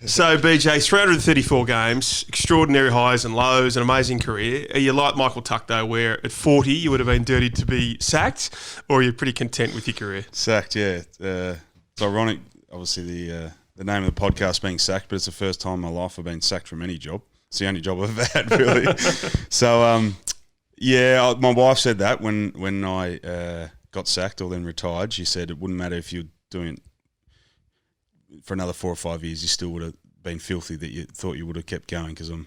So, BJ, 334 games, extraordinary highs and lows, an amazing career. Are you like Michael Tuck, though, where at 40 you would have been dirty to be sacked, or are you pretty content with your career? Sacked, yeah. It's ironic, obviously, the name of the podcast being Sacked, but it's the first time in my life I've been sacked from any job. It's the only job I've ever had, really. So, yeah, my wife said that when I got sacked or then retired. She said it wouldn't matter if you were doing it for another 4 or 5 years, you still would have been filthy, that you thought you would have kept going, because I'm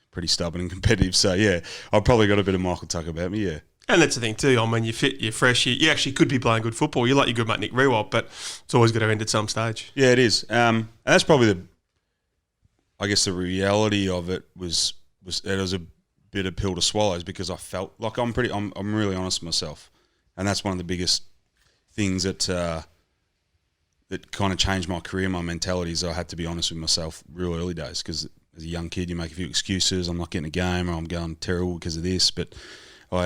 pretty stubborn and competitive. So, yeah, I've probably got a bit of Michael Tuck about me, yeah. And that's the thing too. I mean, you're fit, you're fresh, you actually could be playing good football. You're like your good mate Nick Riewoldt, but it's always got to end at some stage. Yeah, it is. And that's probably the reality of it was it was a bit of pill to swallow, because I felt like I'm really honest with myself. And that's one of the biggest things that kind of changed my career, my mentality, is I had to be honest with myself real early days, because as a young kid you make a few excuses. I'm not getting a game, or I'm going terrible because of this. But I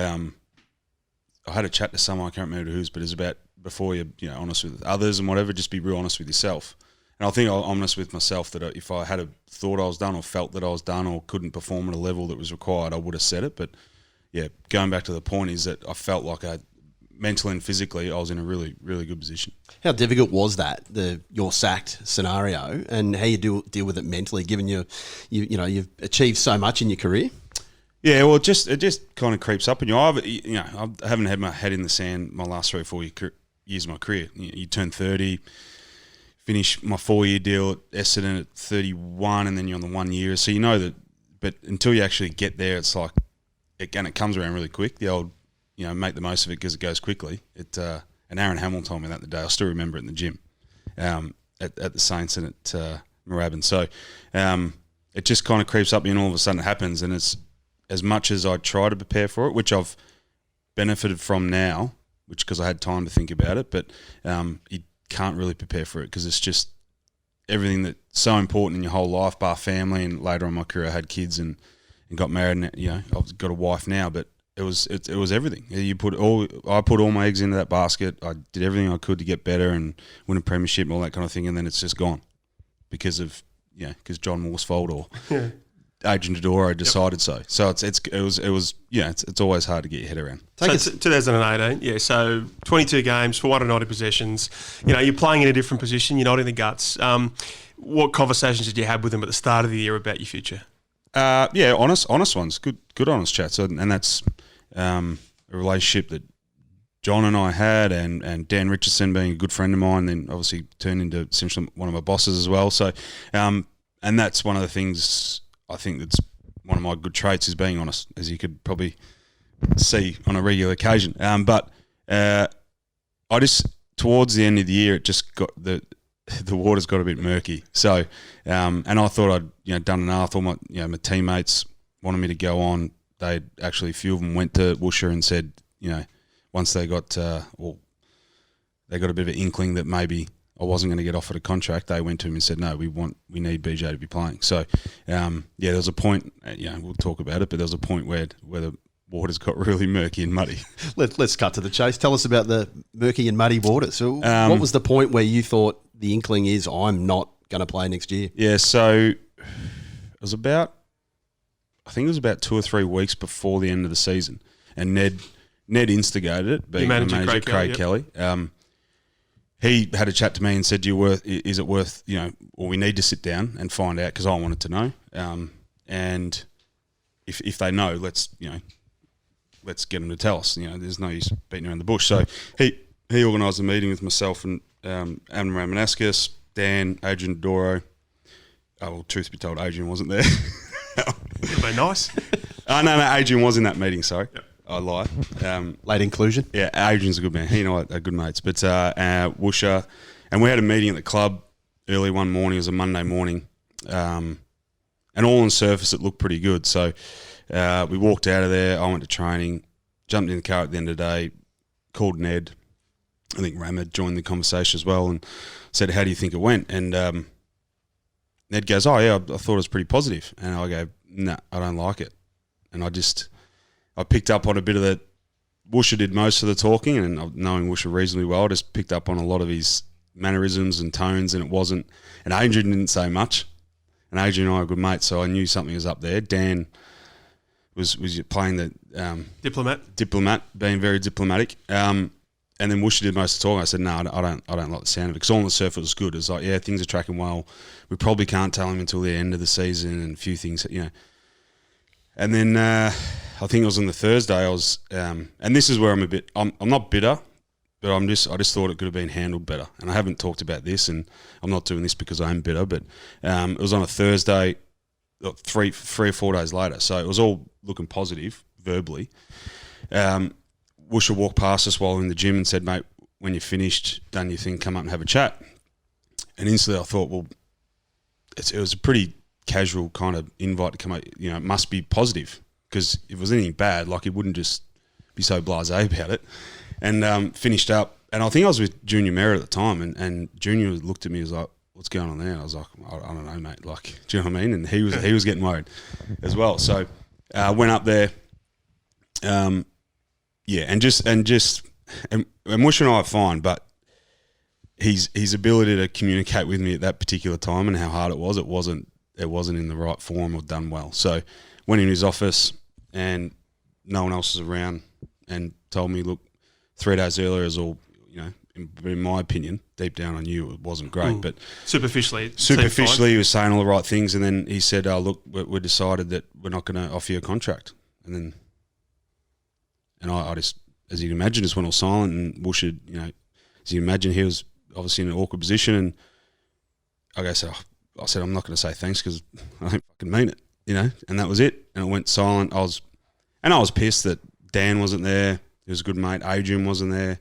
had a chat to someone, I can't remember who's, but it's about before you're honest with others and whatever, just be real honest with yourself. And I think I'm honest with myself that if I had thought I was done, or felt that I was done, or couldn't perform at a level that was required, I would have said it. But yeah, going back to the point is that I felt like mentally and physically I was in a really, really good position. How difficult was that, your sacked scenario, and how you deal with it mentally, given you've achieved so much in your career? Yeah, well, it just kind of creeps up in you. I haven't had my head in the sand my last 3 or 4 years of my career. You turn 30, finish my 4-year deal at Essendon at 31, and then you're on the 1 year. So you know that, but until you actually get there, it's like, it comes around really quick. The old, make the most of it because it goes quickly. And Aaron Hamill told me that the day. I still remember it in the gym at the Saints and at Moorabbin. So it just kind of creeps up, and all of a sudden it happens. And it's, as much as I try to prepare for it, which I've benefited from now, because I had time to think about it, but you can't really prepare for it, because it's just everything that's so important in your whole life, bar family. And later on in my career I had kids and got married, and I've got a wife now, but it was everything. I put all my eggs into that basket. I did everything I could to get better and win a premiership and all that kind of thing, and then it's just gone because John Morsfold or Agent Adoro decided so. So it's always hard to get your head around. So 2018, so 22 games for 190 possessions. You're playing in a different position. You're not in the guts. What conversations did you have with them at the start of the year about your future? Honest ones, good honest chats, and that's a relationship that John and I had, and Dan Richardson being a good friend of mine, then obviously turned into essentially one of my bosses as well. So, and that's one of the things I think that's one of my good traits, is being honest, as you could probably see on a regular occasion. But I just, towards the end of the year, it just got the water's got a bit murky. So, and I thought I'd done enough. All my my teammates wanted me to go on. They actually, a few of them went to Woosha and said, once they got they got a bit of an inkling that maybe I wasn't going to get offered a contract, they went to him and said, no, we need BJ to be playing. So, there was a point, we'll talk about it, but there was a point where the waters got really murky and muddy. Let's cut to the chase. Tell us about the murky and muddy waters. So what was the point where you thought the inkling is, I'm not going to play next year? Yeah, so it was about 2 or 3 weeks before the end of the season, and Ned instigated it, being the manager, Craig Kelly. He had a chat to me and said, is it worth, or we need to sit down and find out, because I wanted to know. And if they know, let's get them to tell us. There's no use beating around the bush. So he organised a meeting with myself and Adam Ramanauskas, Dan, Adrian Doro. Oh, well, truth be told, Adrian wasn't there. Very nice. No, Adrian was in that meeting, sorry. Yep. I lied. Late inclusion? Yeah, Adrian's a good man. He and I are good mates. But Woosha, and we had a meeting at the club early one morning. It was a Monday morning. And all on surface, it looked pretty good. So we walked out of there. I went to training, jumped in the car at the end of the day, called Ned. I think Ram had joined the conversation as well, and said, how do you think it went? And Ned goes, oh, yeah, I thought it was pretty positive. And I go, no, I don't like it. And I picked up on a bit of that. Woosha did most of the talking, and knowing Woosha reasonably well, I just picked up on a lot of his mannerisms and tones, and it wasn't. And Adrian didn't say much. And Adrian and I are good mates, so I knew something was up there. Dan was playing the diplomat, being very diplomatic. And then Woosha did most of the talking. I said, no, I don't like the sound of it, because all on the surface was good. It's like, yeah, things are tracking well. We probably can't tell him until the end of the season, and a few things, you know. And then I think it was on the Thursday. I was, and this is where I'm not bitter, but I just thought it could have been handled better. And I haven't talked about this, and I'm not doing this because I am bitter, but it was on a Thursday, 3 or 4 days later. So it was all looking positive verbally. Woosha walked past us while we were in the gym and said, mate, when you're finished, done your thing, come up and have a chat. And instantly I thought, well, it was a pretty casual kind of invite to come out, you know, it must be positive, because if it was anything bad, like, he wouldn't just be so blasé about it. And finished up, and I think I was with Junior Merritt at the time, and Junior looked at me and was like, what's going on there? I was like, I don't know, mate, like, do you know what I mean? And he was getting worried as well. So went up there, and Mush and I are fine, but his ability to communicate with me at that particular time and how hard it wasn't in the right form or done well. So went in his office, and no one else was around, and told me, look, 3 days earlier is all, you know, in my opinion, deep down I knew it wasn't great, but superficially he was saying all the right things, and then he said, look, we decided that we're not going to offer you a contract. And I just, as you can imagine, just went all silent, and Woosha, you know, as you can imagine, he was obviously in an awkward position, and I said, I'm not going to say thanks because I don't fucking mean it, you know, and that was it. And it went silent. I was pissed that Dan wasn't there. He was a good mate. Adrian wasn't there.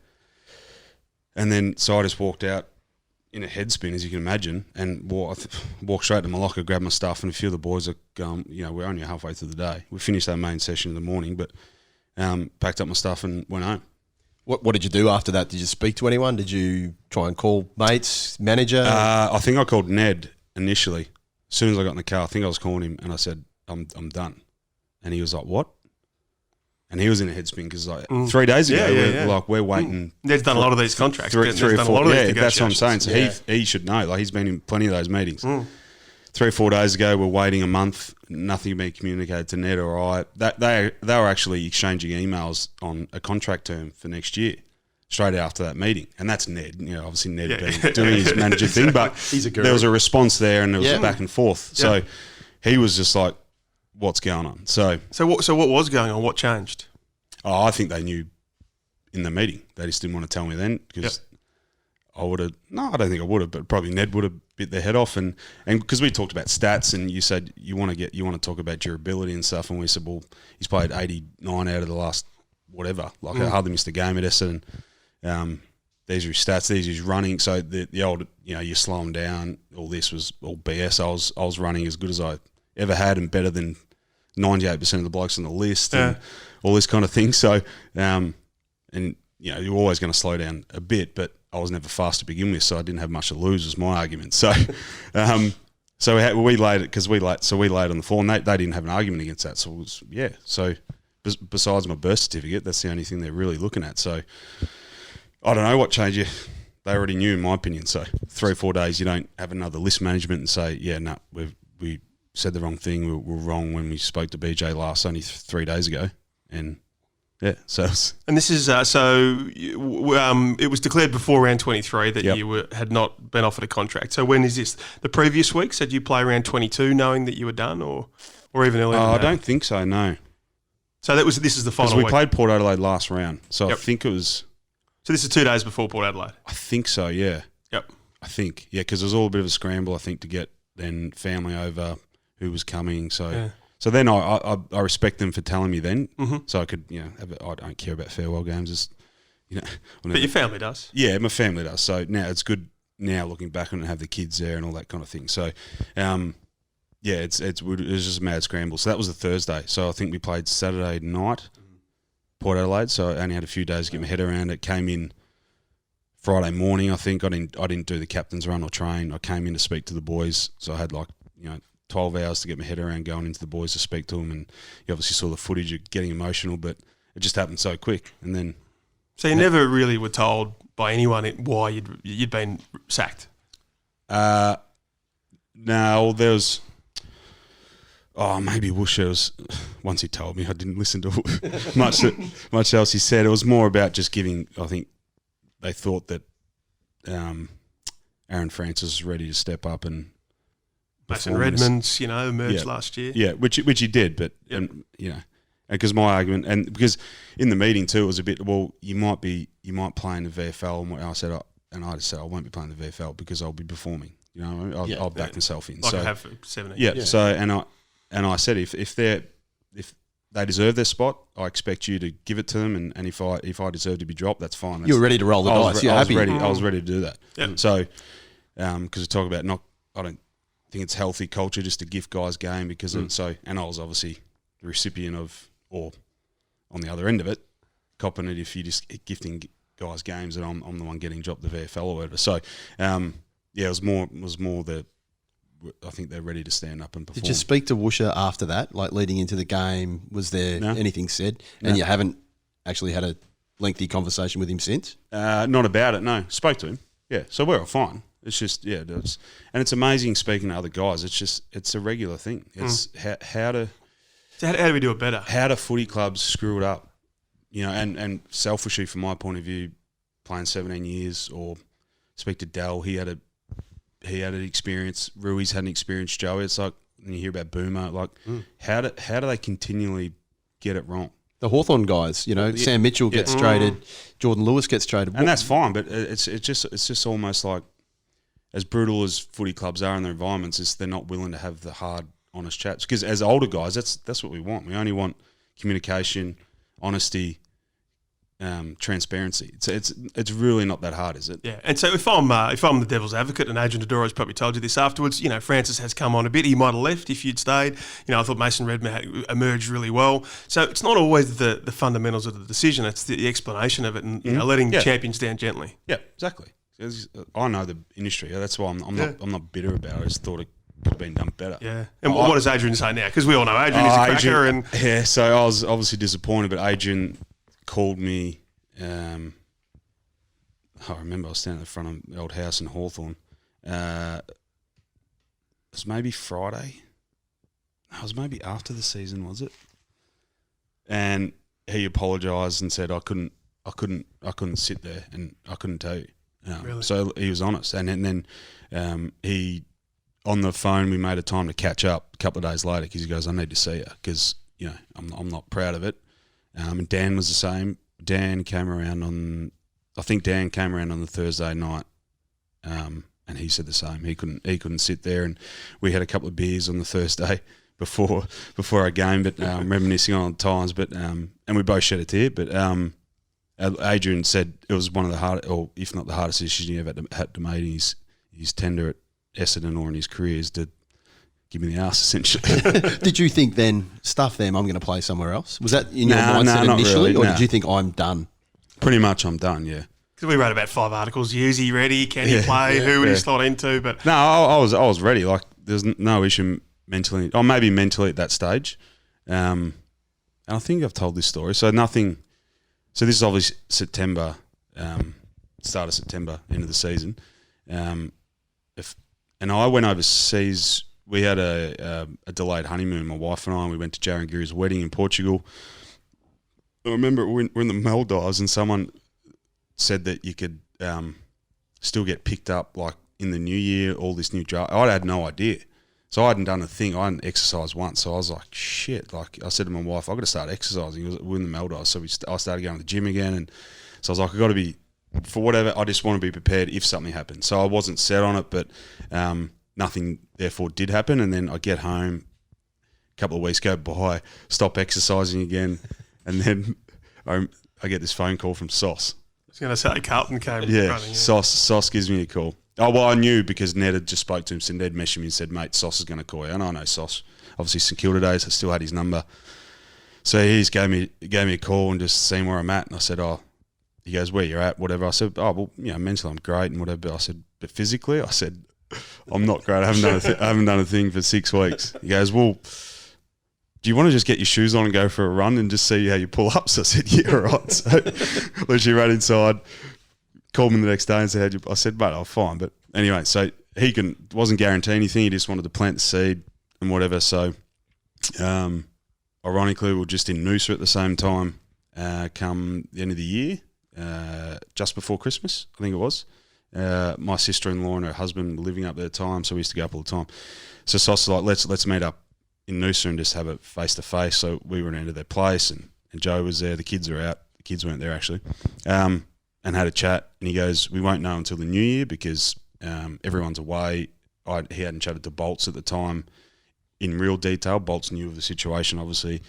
And then, so I just walked out in a head spin, as you can imagine, and walked straight to my locker, grabbed my stuff, and a few of the boys are going, you know, we're only halfway through the day. We finished our main session in the morning, but packed up my stuff and went home. What did you do after that? Did you speak to anyone? Did you try and call mates, manager? I think I called Ned initially. As soon as I got in the car, I think I was calling him, and I said, I'm done. And he was like, what? And he was in a head spin because, like, 3 days ago, we're waiting. Ned's done a lot of these contracts. Three or four. Yeah, that's what I'm saying. So he should know. Like, he's been in plenty of those meetings. 3 or 4 days ago, we're waiting a month. Nothing being communicated to Ned or I. They were actually exchanging emails on a contract term for next year, straight after that meeting. And that's Ned. You know, obviously Ned been doing his manager thing, but there was a response there, and there was a back and forth. So he was just like, what's going on? So what was going on? What changed? Oh, I think they knew in the meeting. They just didn't want to tell me then, because I would have. No, I don't think I would have, but probably Ned would have bit their head off, and because we talked about stats, and you said you want to talk about durability and stuff, and we said, well, he's played 89 out of the last whatever. Like, I hardly missed a game at Essendon. These are his stats. These are his running. So the old, you know, you slow him down. All this was all BS. I was running as good as I ever had, and better than 98% of the blokes on the list, and all this kind of thing. So, and you know, you're always going to slow down a bit, but I was never fast to begin with, so I didn't have much to lose, was my argument. So, we laid it we laid on the floor, and they didn't have an argument against that. So it was, So besides my birth certificate, that's the only thing they're really looking at. So I don't know what changed. They already knew, in my opinion. So 3 or 4 days, you don't have another list management and say, we said the wrong thing. We were wrong when we spoke to BJ last, only 3 days ago, and. Yeah, and this is it was declared before round 23 that you had not been offered a contract. So when is this? The previous week, said you play round 22, knowing that you were done, or even earlier? I don't think so. No. So this is the final. Because we week. played Port Adelaide last round, so I think it was. So this is 2 days before Port Adelaide. I think so. Yeah. Yep. I think because it was all a bit of a scramble. I think to get then family over who was coming. So. Yeah. So then I respect them for telling me then, so I could, you know, I don't care about farewell games, just, you know. But your family does. Yeah, my family does. So now it's good now looking back on it and have the kids there and all that kind of thing. So, it was just a mad scramble. So that was the Thursday. So I think we played Saturday night, Port Adelaide. So I only had a few days to get my head around it. Came in Friday morning. I think I didn't do the captain's run or train. I came in to speak to the boys. So I had 12 hours to get my head around going into the boys to speak to them, and you obviously saw the footage of getting emotional, but it just happened so quick. And then, so you never really were told by anyone why you'd been sacked. No, there was Oh, maybe Woosha was. Once he told me, I didn't listen to much else he said. It was more about just giving. I think they thought that Aaron Francis was ready to step up and. Mason Redmond's, emerged last year. Yeah, which he did, but because my argument, and because in the meeting too, it was a bit. Well, you might play in the VFL, and I said, I just said I won't be playing the VFL because I'll be performing. I'll back myself in. Like I have for 17. Yeah. So and I said if they deserve their spot, I expect you to give it to them, and if I deserve to be dropped, that's fine. You were ready to roll the dice. I was ready. I was ready to do that. Yep. So, because we talk about I don't think it's healthy culture just to gift guys game because and I was obviously the recipient of, or on the other end of it, copping it if you're just gifting guys games and I'm the one getting dropped the VFL or whatever. So, it was more that I think they're ready to stand up and perform. Did you speak to Woosha after that, like leading into the game? Was there anything said? And you haven't actually had a lengthy conversation with him since? Not about it, no. Spoke to him, yeah. So we're all fine. It's just, and it's amazing speaking to other guys. It's a regular thing. It's how do we do it better? How do footy clubs screw it up? And selfishly from my point of view, playing 17 years, or speak to Dell, he had an experience. Rui's had an experience. Joey, it's like when you hear about Boomer, like how do they continually get it wrong? The Hawthorn guys, Sam Mitchell gets traded, Jordan Lewis gets traded, and that's fine. But it's just almost like, as brutal as footy clubs are in their environments, they're not willing to have the hard, honest chats. Because as older guys, that's what we want. We only want communication, honesty, transparency. It's really not that hard, is it? Yeah. And so if I'm the devil's advocate, and Adrian Dodoro's probably told you this afterwards, Francis has come on a bit. He might have left if you'd stayed. I thought Mason Redmond had emerged really well. So it's not always the fundamentals of the decision. It's the explanation of it, and letting champions down gently. Yeah, exactly. I know the industry. That's why I'm not bitter about it. I just thought it could have been done better. Yeah. And what does Adrian say now? Because we all know Adrian is a cracker. So I was obviously disappointed, but Adrian called me. I remember I was standing at the front of the old house in Hawthorn. It was maybe Friday. It was maybe after the season, was it? And he apologised and said I couldn't sit there and I couldn't tell you. Really? So he was honest, and then he on the phone we made a time to catch up a couple of days later because he goes, I need to see you because I'm not proud of it. And Dan was the same. Dan came around on the Thursday night, and he said the same. He couldn't sit there, and we had a couple of beers on the Thursday before our game, but reminiscing on the times. But and we both shed a tear. But Adrian said it was one of the hardest, or if not the hardest decision he ever had to make in his tender at Essendon or in his career, is to give me the arse, essentially. Did you think then, stuff them, I'm going to play somewhere else? Was that in your mindset initially, or did you think I'm done? Pretty much I'm done, yeah. Because we wrote about 5 articles. Is he ready? Can he play? Who would he slot into? But no, I was ready. Like, there's no issue mentally, or maybe mentally at that stage. And I think I've told this story. So nothing... So this is obviously September, start of September, end of the season. And I went overseas. We had a delayed honeymoon, my wife and I. And we went to Jaron Giri's wedding in Portugal. I remember we're in the Maldives, and someone said that you could still get picked up like in the new year. All this new draft. I had no idea. So I hadn't done a thing. I hadn't exercised once. So I was like, shit. Like I said to my wife, I've got to start exercising. We're in the Maldives. So I started going to the gym again. And so I was like, I've got to be, for whatever, I just want to be prepared if something happens. So I wasn't set on it, but nothing therefore did happen. And then I get home, a couple of weeks go by, stop exercising again. And then I get this phone call from Sauce. I was going to say Carlton came running. Yeah, Sauce gives me a call. Oh, well, I knew because Ned had just spoke to him. So Ned messaged me and said, mate, Sauce is going to call you. And I know Sauce. Obviously, St Kilda days, I still had his number. So he just gave me a call and just seen where I'm at. And I said, he goes, where you're at, whatever. I said, well, mentally I'm great and whatever. But I said, but physically? I said, I'm not great. I haven't done a thing for 6 weeks. He goes, well, do you want to just get your shoes on and go for a run and just see how you pull up? So I said, yeah, all right. So literally ran inside, called me the next day and said, I said, mate, I'm fine. But anyway, so he wasn't guaranteeing anything. He just wanted to plant the seed and whatever. So Ironically, we were just in Noosa at the same time. Come the end of the year, just before Christmas, I think it was. My sister-in-law and her husband were living up there at the time, so we used to go up all the time. So Sos was like, let's meet up in Noosa and just have it face-to-face. So we went into their place, and Joe was there. The kids were out. The kids weren't there, actually. And had a chat, and he goes, we won't know until the new year because everyone's away. He hadn't chatted to Bolts at the time in real detail. Bolts knew of the situation, obviously,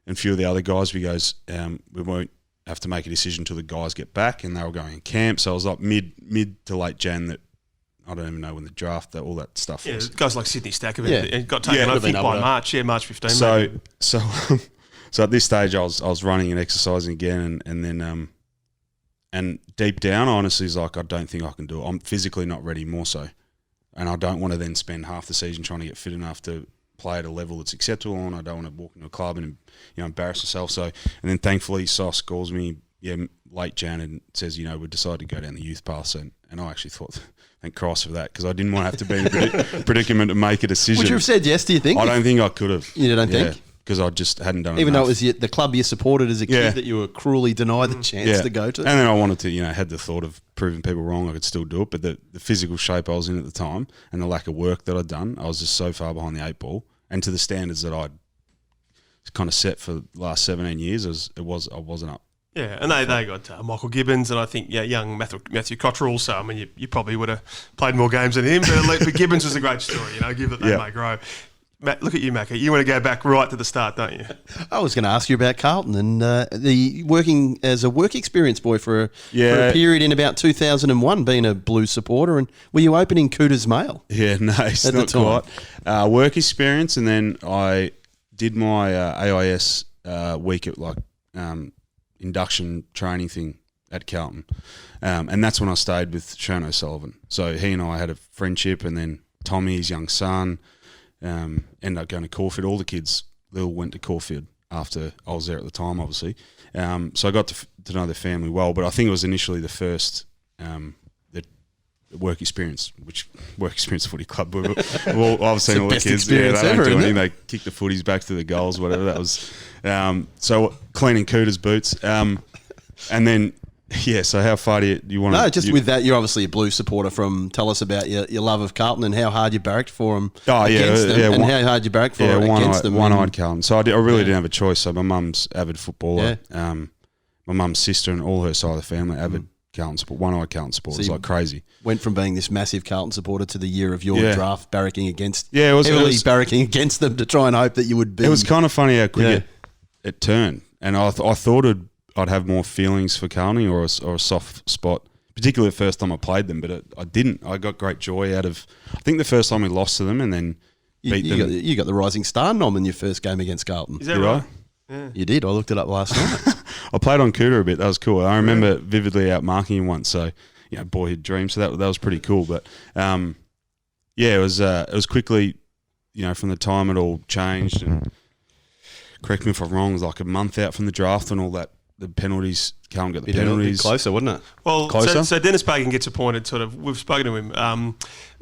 and a few of the other guys. We goes, we won't have to make a decision until the guys get back, and they were going in camp. So I was like mid to late Jan that I don't even know when the draft, all that stuff was. Guys like Sydney Stack it got taken over by March. Yeah, March 15. So at this stage, I was running and exercising again, and then and deep down, honestly, is like I don't think I can do it. I'm physically not ready, more so, and I don't want to then spend half the season trying to get fit enough to play at a level that's acceptable, and I don't want to walk into a club and embarrass myself. So, and then thankfully, Sos calls me late Jan and says, we decided to go down the youth path, and I actually thought, thank Christ for that, because I didn't want to have to be in a predicament to make a decision. Would you have said yes? Do you think? I don't think I could have. You don't think? Because I just hadn't done it. Even though it was the club you supported as a kid that you were cruelly denied the chance to go to. And then I wanted to, had the thought of proving people wrong I could still do it, but the physical shape I was in at the time and the lack of work that I'd done, I was just so far behind the eight ball, and to the standards that I'd kind of set for the last 17 years, I wasn't up. Yeah, and they got Michael Gibbons, and I think young Matthew Cottrell. So I mean, you probably would have played more games than him, but Gibbons was a great story. Give that they may grow. Matt, look at you, Macca. You want to go back right to the start, don't you? I was going to ask you about Carlton and the working as a work experience boy for a period in about 2001, being a Blues supporter. And were you opening Cooter's Mail? Yeah, no, it's not quite. Work experience, and then I did my AIS week at induction training thing at Carlton, and that's when I stayed with Shane O'Sullivan. So he and I had a friendship, and then Tommy, his young son. Ended up going to Caulfield. All the kids, Lil, went to Caulfield after I was there at the time, obviously. So I got to know their family well, but I think it was initially the first the work experience footy club. Well, I've seen all the kids. They don't do anything. They kick the footies back to the goals, whatever. That was so cleaning Cooter's boots, and then. Yeah, so how far do you want to... No, just with that, you're obviously a Blues supporter. Tell us about your love of Carlton and how hard you barracked for them against them, and how hard you barracked for against them. One-eyed Carlton. So I really didn't have a choice. So my mum's avid footballer. Yeah. My mum's sister and all her side of the family, avid Carlton support, one-eyed Carlton supporters, like crazy. Went from being this massive Carlton supporter to the year of your draft barracking against... Yeah, it was barracking against them to try and hope that you would be... It was kind of funny how quick it turned. And I thought I'd have more feelings for Carlton or a soft spot, particularly the first time I played them, but I didn't. I got great joy out of, I think the first time we lost to them and then beat them. You got the Rising Star nom in your first game against Carlton. Is that right? Yeah. You did. I looked it up last night. I played on Cooter a bit. That was cool. I remember vividly out marking him once. So, boyhood dream. So that was pretty cool. But, it was quickly, from the time it all changed, and correct me if I'm wrong, it was like a month out from the draft and all that. The penalties, Carlton got the penalties. Closer, wasn't it? Well, so Dennis Bagan gets appointed we've spoken to him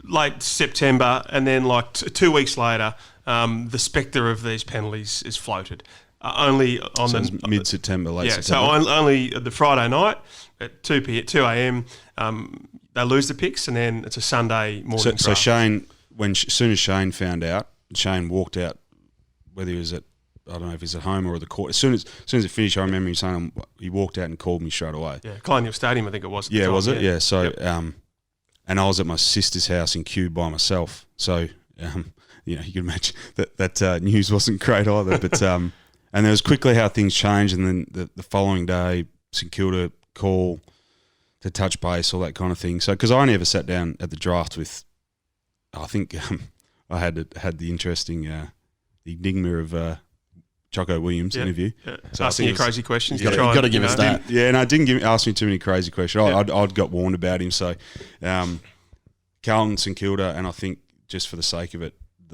late September, and then 2 weeks later, the spectre of these penalties is floated. Only on mid-September, late September. So only the Friday night at 2 a.m, they lose the picks, and then it's a Sunday morning. So Shane, as soon as Shane found out, Shane walked out, whether he was I don't know if he's at home or at the court. As soon as it finished, I remember him saying he walked out and called me straight away. Yeah, Colonial Stadium, I think it was. Yeah, was it? Yeah. So, and I was at my sister's house in Kew by myself. So, you can imagine that news wasn't great either. But and there was quickly how things changed, and then the following day, St Kilda call to touch base, all that kind of thing. So, because I only ever sat down at the draft with, I think I had the interesting the enigma of. Choco Williams interview. Yeah. So asking you crazy questions. You've got to give us that. Didn't ask me too many crazy questions. I'd got warned about him. So Carlton, St Kilda, and I think just for the sake of it,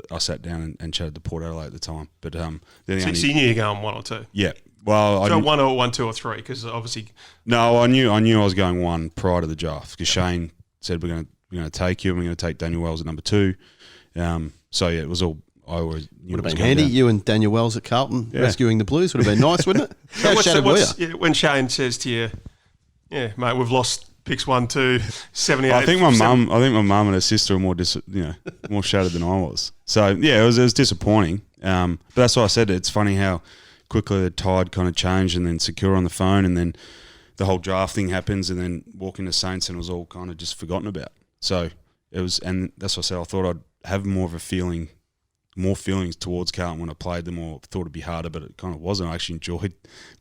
I sat down and chatted to Port Adelaide at the time. But so you knew you're going 1 or 2? Yeah. Well, so 1 or 1, 2 or 3, because obviously... No, I knew I was going 1 prior to the draft, because Shane said we're going to take you, and we're going to take Daniel Wells at number 2. So, it was all... always knew Would have it was been going handy. down. You and Daniel Wells at Carlton rescuing the Blues would have been nice, wouldn't it? How shattered were you? When Shane says to you, "Yeah, mate, we've lost picks 1, 2, 78." I think my mum and her sister were more more shattered than I was. So yeah, it was disappointing. But that's why I said it's funny how quickly the tide kind of changed, and then secure on the phone, and then the whole draft thing happens, and then walking to Saints, and it was all kind of just forgotten about. So it was, and that's what I said. I thought I'd have more feelings towards Carlton when I played them, or thought it'd be harder, but it kind of wasn't. I actually enjoyed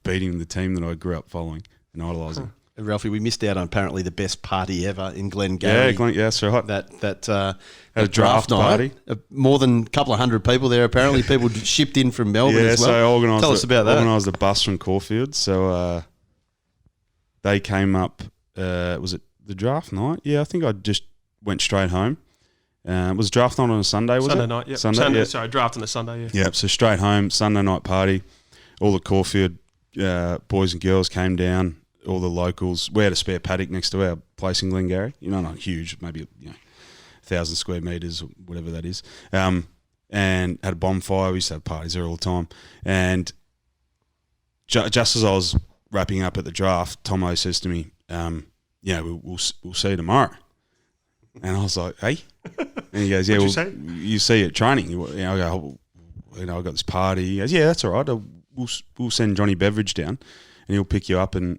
beating the team that I grew up following and idolising. Ralphie, we missed out on apparently the best party ever in Glengarry. Yeah, that's right. That Had a draft night. party. More than a couple of hundred people there. Apparently, people shipped in from Melbourne as well. So I organised. Tell us about that. Organised a bus from Caulfield. So they came up. Was it the draft night? Yeah, I think I just went straight home. Was draft night on a Sunday? Was Sunday it? night? Yeah. Sunday. Yeah. Sorry, draft on a Sunday. Yeah. Yeah. So straight home, Sunday night party. All the Caulfield boys and girls came down. All the locals. We had a spare paddock next to our place in Glengarry. Not huge, maybe 1,000 square metres, or whatever that is. And had a bonfire. We used to have parties there all the time. And just as I was wrapping up at the draft, Tomo says to me, we'll see you tomorrow. And I was like, hey? And he goes, yeah, you see you at training. I go, I got this party. He goes, yeah, that's all right. We'll send Johnny Beveridge down and he'll pick you up. And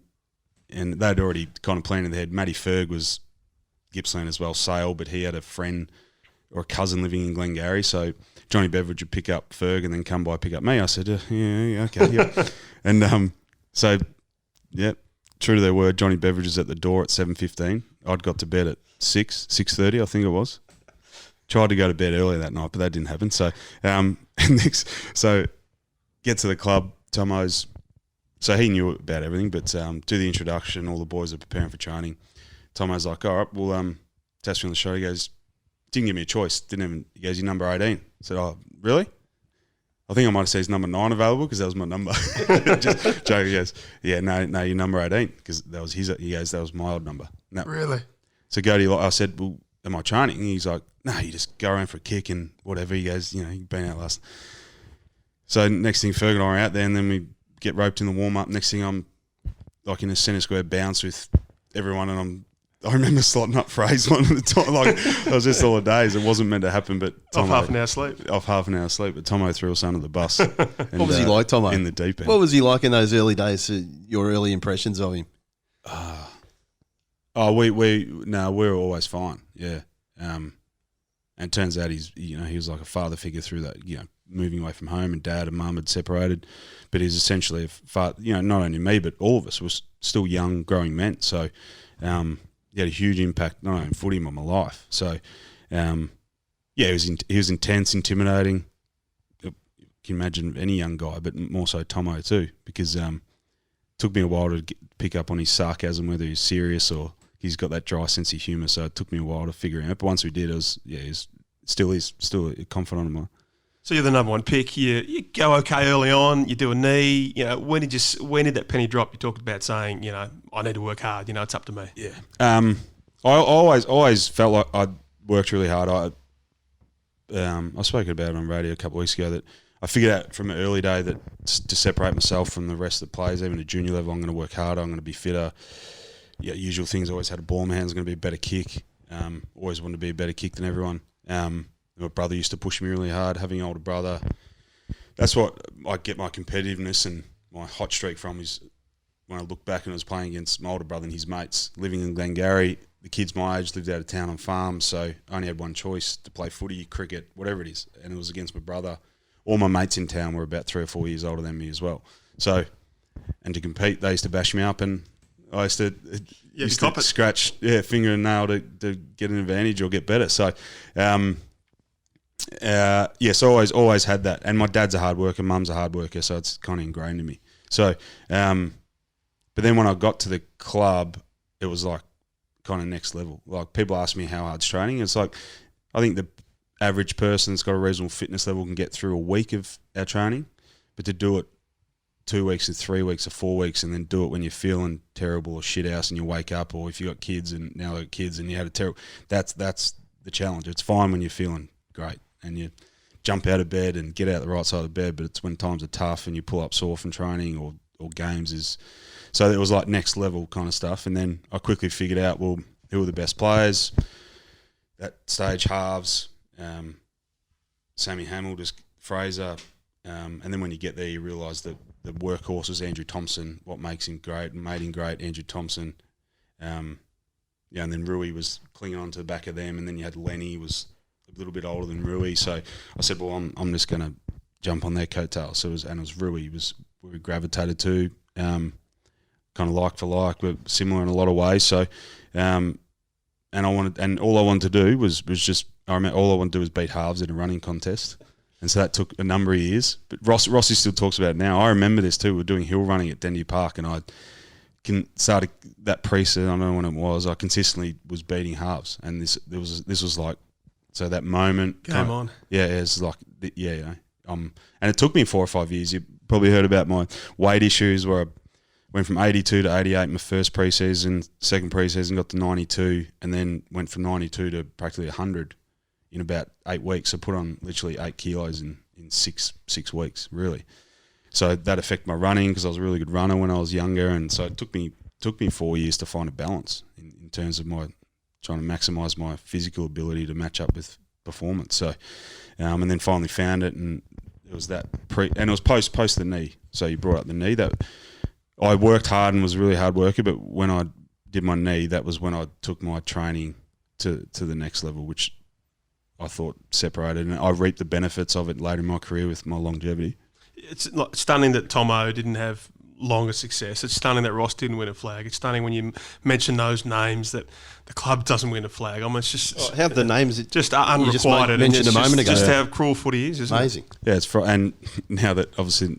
they'd already kind of planned in their head. Matty Ferg was Gippsland as well, Sale, but he had a friend or a cousin living in Glengarry. So Johnny Beveridge would pick up Ferg and then come by pick up me. I said, yeah, okay. Yeah. And so, yeah, true to their word, Johnny Beveridge is at the door at 7:15. I'd got to bed at 6:30, I think it was. Tried to go to bed earlier that night, but that didn't happen. So, so get to the club. Tomo's, so he knew about everything, but do the introduction. All the boys are preparing for training. Tomo's like, all right, well, test me on the show. He goes, didn't give me a choice. He goes, you're number 18. I said, oh, really? I think I might have said his number 9 available because that was my number. Just joking. He goes, yeah, no, you're number 18 because that was his. He goes, that was my old number. No. Really? So I said, well, am I training? And he's like, no, you just go around for a kick and whatever. He goes, you've been out last. So next thing, Ferg and I are out there, and then we get roped in the warm up. Next thing, I'm like in a centre square bounce with everyone, and I remember slotting up Fraser on the top. Like it was just all the days. It wasn't meant to happen, but Off half an hour sleep. But Tomo threw us under the bus. And, what was he like, Tomo? In the deep end. What was he like in those early days? Your early impressions of him? We were always fine. Yeah. And it turns out he was like a father figure through that. Moving away from home, and dad and mum had separated, but he's essentially a father. Not only me, but all of us were still young, growing men. So. He had a huge impact not only on footy but my life. So, he was intense, intimidating. You can imagine any young guy, but more so Tomo too, because it took me a while to pick up on his sarcasm, whether he's serious or he's got that dry sense of humour. So it took me a while to figure him out. But once we did, he's still a confidant of mine. So you're the number 1 pick. You go okay early on. You do a knee. When did that penny drop? You talked about saying, I need to work hard. It's up to me. Yeah. I always felt like I'd worked really hard. I spoke about it on radio a couple of weeks ago that I figured out from an early day that to separate myself from the rest of the players, even at junior level, I'm going to work harder. I'm going to be fitter. Yeah, usual things. Always had a ball in my hands. Going to be a better kick. Always wanted to be a better kick than everyone. My brother used to push me really hard, having an older brother. That's what I get my competitiveness and my hot streak from is when I look back and I was playing against my older brother and his mates living in Glengarry. The kids my age lived out of town on farms, so I only had one choice to play footy, cricket, whatever it is, and it was against my brother. All my mates in town were about 3 or 4 years older than me as well. So, and to compete, they used to bash me up and I used to scratch finger and nail to get an advantage or get better. So, so always had that. And my dad's a hard worker, mum's a hard worker, so it's kind of ingrained in me. So, but then when I got to the club, it was like kind of next level. Like people ask me how hard's training. It's like, I think the average person that's got a reasonable fitness level can get through a week of our training, but to do it 2 weeks or 3 weeks or 4 weeks and then do it when you're feeling terrible or shit house and you wake up, or if you got kids and now got kids and you had a terrible, that's the challenge. It's fine when you're feeling great jump out of bed and get out the right side of the bed, but it's when times are tough and you pull up sore from training or games is. So it was like next level kind of stuff. And then I quickly figured out, well, who were the best players at stage, halves, Sammy Hamill, just Fraser. And then when you get there, you realise that the workhorse was Andrew Thompson, what makes him great and made him great, Andrew Thompson. And then Rui was clinging on to the back of them. And then you had Lenny, was a little bit older than Rui. So I said, well, I'm just going to jump on their coattails. So it was Rui, we gravitated to, kind of like for like, but similar in a lot of ways. So, and all I wanted to do was just, I remember all I wanted to do was beat halves in a running contest. And so that took a number of years. But Rossi still talks about it now. I remember this too. We were doing hill running at Dendy Park, and I started that pre-season, I don't know when it was, I consistently was beating halves. And this was like, so that moment. Game on. Yeah, it's like, and it took me 4 or 5 years. You probably heard about my weight issues where I went from 82 to 88 my first pre-season, second pre-season got to 92, and then went from 92 to practically 100 in about 8 weeks. I put on literally 8 kilos in 6 weeks, really. So that affected my running because I was a really good runner when I was younger, and so it took me 4 years to find a balance in terms of my trying to maximise my physical ability to match up with performance. So, and then finally found it, and it was that and it was post the knee. So you brought up the knee. That I worked hard and was a really hard worker, but when I did my knee, that was when I took my training to the next level, which I thought separated, and I reaped the benefits of it later in my career with my longevity. It's stunning that Tomo didn't have longer success. It's stunning that Ross didn't win a flag. It's stunning when you mention those names that the club doesn't win a flag. I mean, it's just how the names just unrequited. Mentioned a moment ago. Just how cruel footy is, isn't amazing. it? Yeah, it's and now that obviously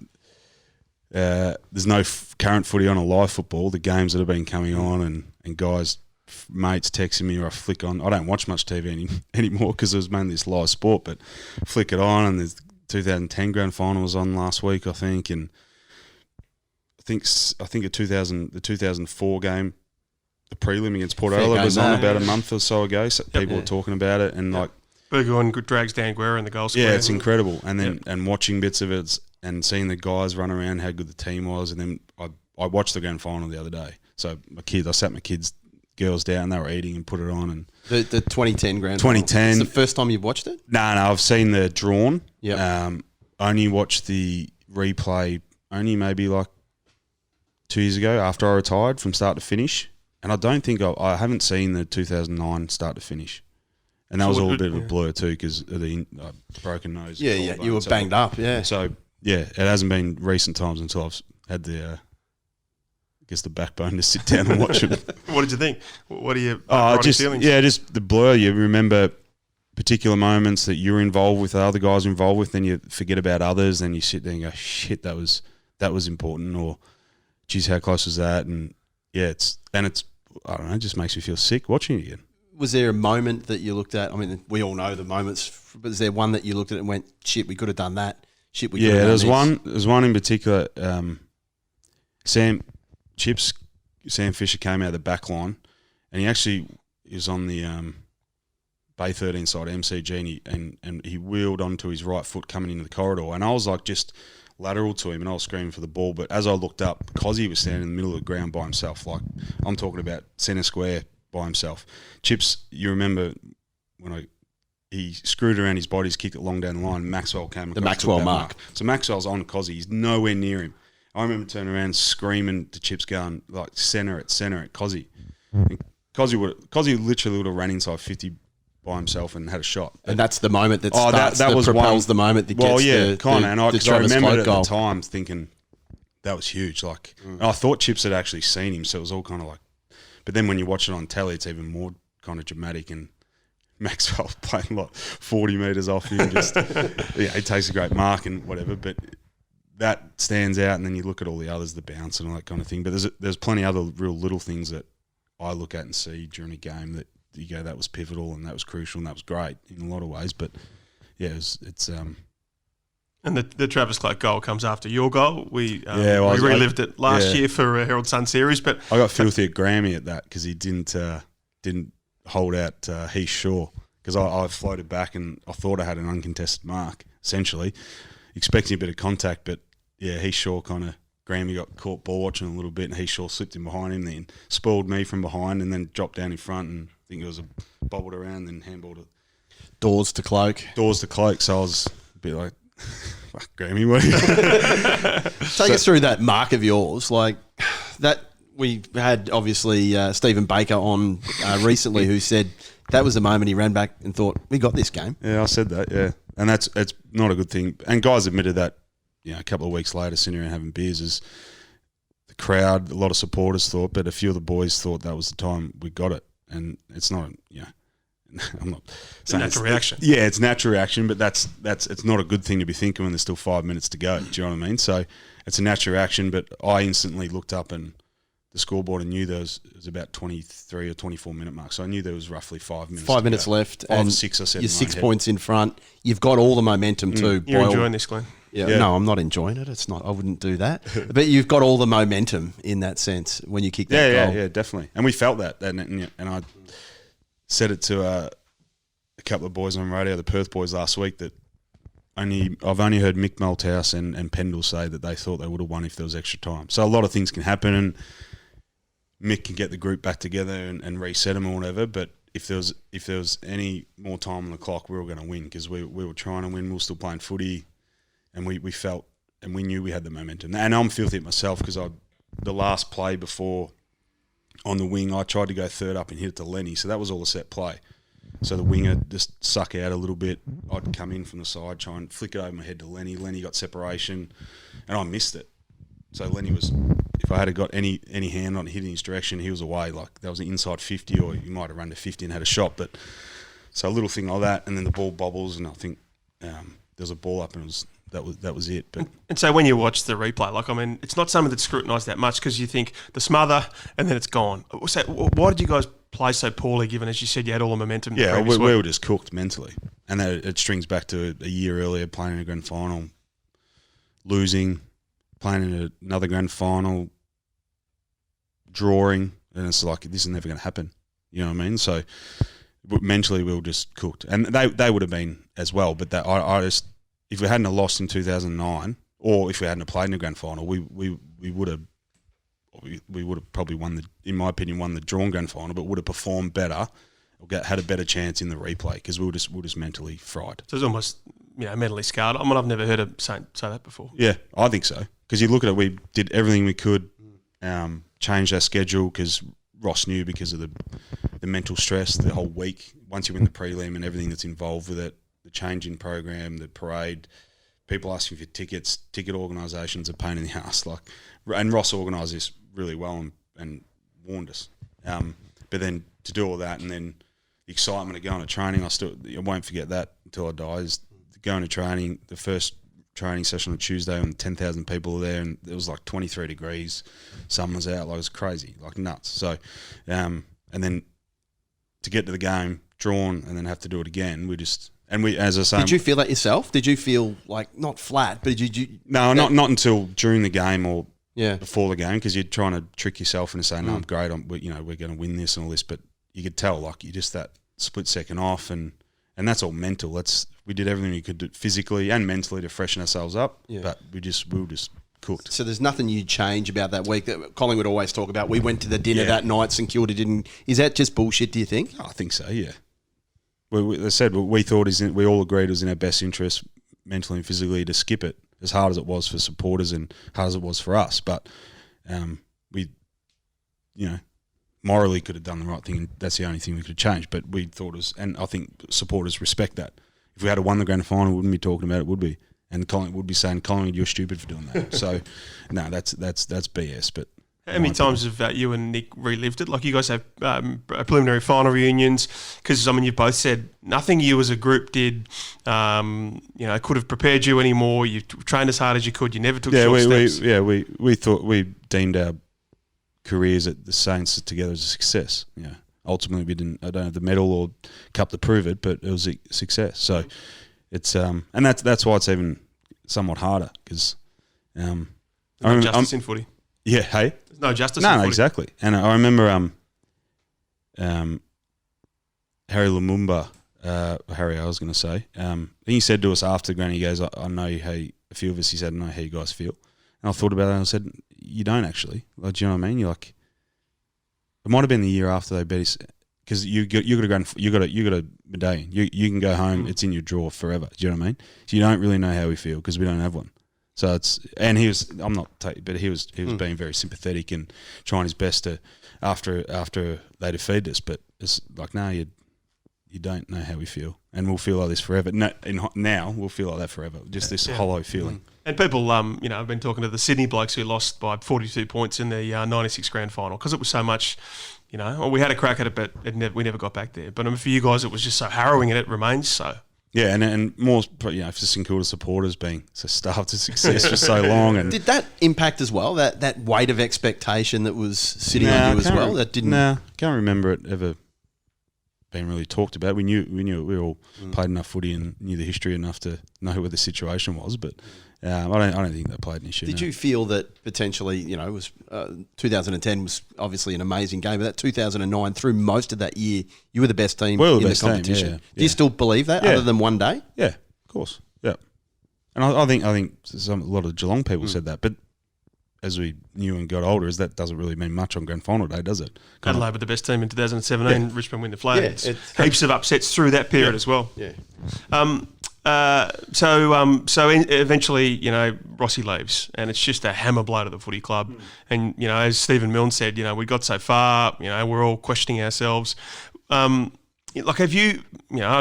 there's no current footy on a live football, the games that have been coming on and guys. Mates texting me or I flick on. I don't watch much TV anymore because it was mainly this live sport, but flick it on and there's 2010 grand final was on last week, I think, and I think the 2004 game, the prelim against Port Adelaide was on about a month or so ago. So people were talking about it and like Burgoyne drags Dan Guerra in the goal square. Yeah, it's incredible. And then and watching bits of it and seeing the guys run around, how good the team was, and then I watched the grand final the other day. So I sat my kids. Girls down, they were eating and put it on. And the 2010 grand 2010. Final. It's the first time you've watched it? No, I've seen the drawn. Yeah. Only watched the replay only maybe like 2 years ago after I retired from start to finish. And I don't think I haven't seen the 2009 start to finish. And that was all a bit of a blur too because of the broken nose. Yeah, you were banged up, yeah. So, yeah, it hasn't been recent times until I've had the the backbone to sit down and watch it. What did you think? What are your feelings? Yeah, just the blur. You remember particular moments that you're involved with, other guys are involved with, then you forget about others, then you sit there and go, shit, that was important, or geez, how close was that? And yeah, it's I don't know, it just makes me feel sick watching it again. Was there a moment that you looked at? I mean, we all know the moments, but is there one that you looked at and went, shit, we could have done that? Shit, we could have done this? There's one in particular. Sam Fisher came out of the back line, and he actually is on the Bay 13 side MCG, and he wheeled onto his right foot coming into the corridor, and I was like just lateral to him, and I was screaming for the ball. But as I looked up, because he was standing in the middle of the ground by himself, like I'm talking about centre square by himself. Chips, you remember when he screwed around his body, kicked it long down the line. Maxwell came across. The Maxwell mark. So Maxwell's on Cozzy. He's nowhere near him. I remember turning around screaming to Chips going, like, centre it, Cozzy. Cozzy literally would have ran inside 50 by himself and had a shot. And that's the moment that starts, that was propels the moment that gets because I remember at the time thinking that was huge. Like, I thought Chips had actually seen him, so it was all kind of like, but then when you watch it on telly, it's even more kind of dramatic, and Maxwell playing like 40 metres off him, just, he takes a great mark and whatever, but that stands out, and then you look at all the others, the bounce and all that kind of thing. But there's plenty of other real little things that I look at and see during a game that you go, that was pivotal and that was crucial and that was great in a lot of ways. But yeah, it's and the Travis Clark goal comes after your goal. We relived it last year for a Herald Sun series, but I got filthy at Grammy at that because he didn't hold out Heath Shaw, because I floated back and I thought I had an uncontested mark. essentially, expecting a bit of contact. But yeah, he sure kind of, Grammy got caught ball watching a little bit, and he sure slipped in behind him, then spoiled me from behind, and then dropped down in front, and I think it was bobbled around, then handballed it. Doors to cloak. So I was a bit like, fuck, Grammy, what? Take us through that mark of yours, like that. We had obviously Stephen Baker on recently, who said that was the moment he ran back and thought, we got this game. Yeah, I said that. Yeah, and it's not a good thing. And guys admitted that. A couple of weeks later, sitting around having beers, is the crowd, a lot of supporters thought, but a few of the boys thought that was the time we got it. And it's not, I'm not saying it's natural reaction. Yeah, it's natural reaction, but it's not a good thing to be thinking when there's still 5 minutes to go. Do you know what I mean? So it's a natural reaction, but I instantly looked up and the scoreboard and knew there was about 23 or 24 minute mark. So I knew there was roughly 5 minutes. 5 minutes left, 5 and or 6 or 7. you're 6 points in front. You've got all the momentum too. You're enjoying this, Glenn. Yeah, no, I'm not enjoying it. It's not. I wouldn't do that. But you've got all the momentum in that sense when you kick that goal. Yeah, definitely. And we felt that. And I said it to a couple of boys on radio, the Perth boys, last week, that I've only heard Mick Malthouse and Pendle say that they thought they would have won if there was extra time. So a lot of things can happen, and Mick can get the group back together and reset them or whatever. But if there was any more time on the clock, we were going to win, because we were trying to win. We were still playing footy. And we felt, and we knew we had the momentum. And I'm filthy at myself, because the last play before on the wing, I tried to go third up and hit it to Lenny. So that was all a set play. So the winger just suck out a little bit. I'd come in from the side, try and flick it over my head to Lenny. Lenny got separation, and I missed it. So Lenny was, if I had got any hand on hitting his direction, he was away. Like, that was an inside 50, or you might have run to 50 and had a shot. But so a little thing like that, and then the ball bobbles, and I think there was a ball up, and that was it. But and so when you watch the replay, it's not something that's scrutinised that much, because you think the smother and then it's gone. So why did you guys play so poorly, given, as you said, you had all the momentum? Yeah, we were just cooked mentally. And that it strings back to a year earlier, playing in a grand final, losing, playing in another grand final, drawing, and it's like, this is never going to happen. You know what I mean? So mentally we were just cooked. And they would have been as well, but that I just, if we hadn't have lost in 2009, or if we hadn't have played in the grand final, we would have probably won in my opinion, won the drawn grand final, but would have performed better, or had a better chance in the replay, because we were just mentally fried. So it's almost mentally scarred. I've never heard a Saint say that before. Yeah, I think so, because you look at it, we did everything we could, changed our schedule, because Ross knew, because of the mental stress the whole week. Once you win the prelim and everything that's involved with it, the change in program, the parade, people asking for tickets, ticket organisation's a pain in the ass. And Ross organised this really well and warned us. But then to do all that, and then the excitement of going to training, I won't forget that until I die. Is going to training, the first training session on Tuesday, and 10,000 people were there, and it was like 23 degrees. Sun was out, it was crazy, like nuts. So, and then to get to the game, drawn, and then have to do it again, as I say, did you feel that yourself? Did you feel like, not flat, but did you? No, not until during the game or Yeah. before the game, because you're trying to trick yourself into saying, no, I'm great, we're going to win this and all this, but you could tell, like, you just that split second off, and that's all mental. We did everything we could do physically and mentally to freshen ourselves up, but we were just cooked. So there's nothing you'd change about that week that Colin would always talk about. We went to the dinner that night, St Kilda didn't. Is that just bullshit, do you think? I think so, yeah. They said we thought we all agreed it was in our best interest, mentally and physically, to skip it, as hard as it was for supporters and hard as it was for us. But we, morally could have done the right thing, and that's the only thing we could have changed. But we thought and I think supporters respect that. If we had won the grand final, we wouldn't be talking about it, would we? And Colin would be saying, Colin, you're stupid for doing that. So, no, that's BS. But how many times have you and Nick relived it? Like, you guys have preliminary final reunions, because you've both said nothing you as a group did, could have prepared you anymore. You trained as hard as you could. You never took short steps. We thought, we deemed our careers at the Saints together as a success. Yeah, ultimately I don't have the medal or cup to prove it, but it was a success. So it's and that's why it's even somewhat harder, because no justice in footy. Yeah, hey. There's no justice in footy. No, exactly. And I remember Harry Lumumba Harry, I was going to say. And he said to us after Granny, he goes, I know how a few of us, he said, I know how you guys feel. And I thought about that and I said, you don't actually. Like, do you know what I mean? You're like, it might have been the year after they beat us, because you got a medallion. You can go home. It's in your drawer forever. Do you know what I mean? So you don't really know how we feel because we don't have one. So and he was. I'm not, but he was being very sympathetic and trying his best to after they defeated us. But it's like, no, you don't know how we feel, and we'll feel like this forever. No, now we'll feel like that forever. Just this hollow feeling. And people, I've been talking to the Sydney blokes who lost by 42 points in the 96 grand final because it was so much. We had a crack at it, but we never got back there. But for you guys, it was just so harrowing, and it remains so. Yeah, and more, for St Kilda supporters being so starved to success for so long. And did that impact as well? That weight of expectation that was sitting on you as well. That didn't. Nah, can't remember it ever being really talked about. We knew we all played enough footy and knew the history enough to know what the situation was, but. I don't think that played an issue. Did you feel that potentially, it was 2010 was obviously an amazing game, but that 2009 through most of that year, you were the best team in the competition. Do you still believe that, other than one day? Yeah, of course. Yeah, and I think a lot of Geelong people said that, but as we knew and got older, that doesn't really mean much on grand final day, does it? Adelaide were the best team in 2017. Richmond win the flag. Yeah, heaps of upsets through that period as well. Yeah. So eventually, Rossi leaves, and it's just a hammer blow to the footy club. And as Stephen Milne said, we got so far. We're all questioning ourselves. Have you,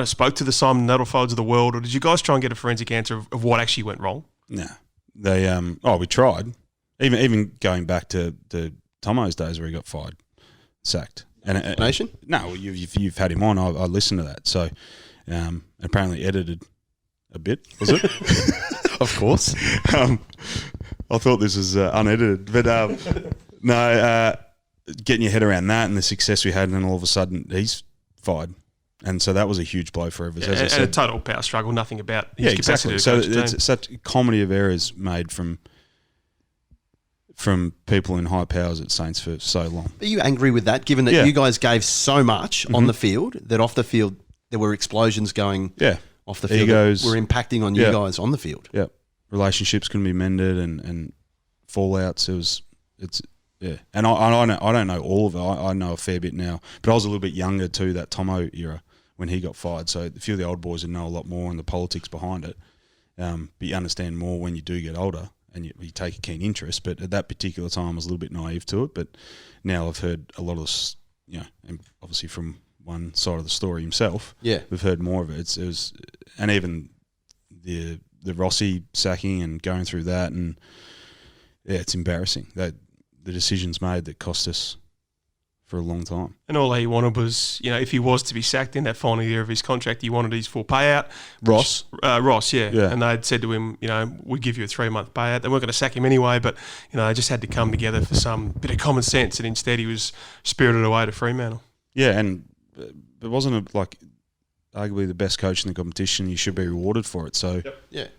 spoke to the Simon Nettlefolds of the world, or did you guys try and get a forensic answer of what actually went wrong? No, they. We tried. Even going back to Tomo's days where he got fired, sacked. And Nation? No, you've had him on. I listened to that. So apparently edited a bit, was it? Of course. I thought this was unedited, but no, getting your head around that and the success we had, and then all of a sudden he's fired. And so that was a huge blow for us. As I said, a total power struggle, nothing about his capacity to coach the team. So it's such a comedy of errors made from people in high powers at Saints for so long. Are you angry with that, given that you guys gave so much on the field, that off the field there were explosions going off the field that were impacting on you guys on the field? Yeah. Relationships couldn't be mended and fallouts. And I don't know all of it. I know a fair bit now. But I was a little bit younger too, that Tomo era, when he got fired. So a few of the old boys would know a lot more and the politics behind it. But you understand more when you do get older. And you take a keen interest, but at that particular time I was a little bit naive to it. But now I've heard a lot of this, and obviously from one side of the story himself, we've heard more of it. It was, and even the Rossi sacking and going through that, and it's embarrassing that the decisions made that cost us for a long time. And all he wanted was, if he was to be sacked in that final year of his contract, he wanted his full payout. Ross, yeah. And they'd said to him, we'd give you a 3-month payout. They weren't going to sack him anyway, but, they just had to come together for some bit of common sense, and instead he was spirited away to Fremantle. Yeah, and it wasn't arguably the best coach in the competition. You should be rewarded for it. So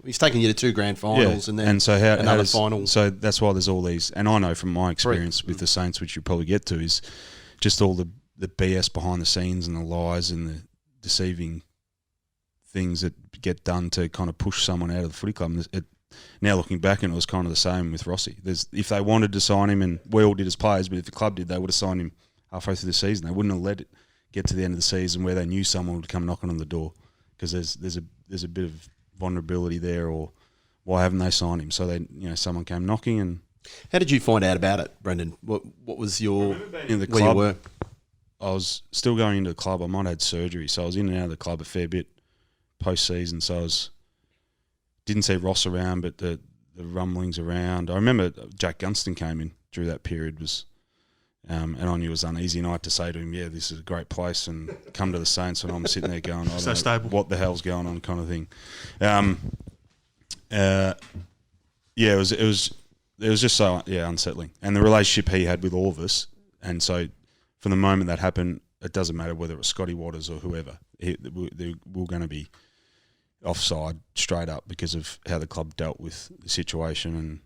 he's taken you to 2 grand finals and then another final. So that's why there's all these, and I know from my experience with the Saints, which you'll probably get to, is just all the BS behind the scenes and the lies and the deceiving things that get done to kind of push someone out of the footy club. Now looking back, and it was kind of the same with Rossi. If they wanted to sign him, and we all did as players, but if the club did, they would have signed him halfway through the season. They wouldn't have let it get to the end of the season where they knew someone would come knocking on the door, because there's a bit of vulnerability there, or why haven't they signed him? So someone came knocking. And how did you find out about it, Brendon? What was your in the club? Where you were? I was still going into the club. I might have had surgery, so I was in and out of the club a fair bit post-season. So didn't see Ross around, but the rumblings around. I remember Jack Gunston came in through that period, and I knew it was uneasy, and I had to say to him, this is a great place, and come to the Saints, and I'm sitting there going, I don't know what the hell's going on, kind of thing. It was just so unsettling, and the relationship he had with all of us, and so from the moment that happened, it doesn't matter whether it was Scotty Waters or whoever, they were going to be offside straight up because of how the club dealt with the situation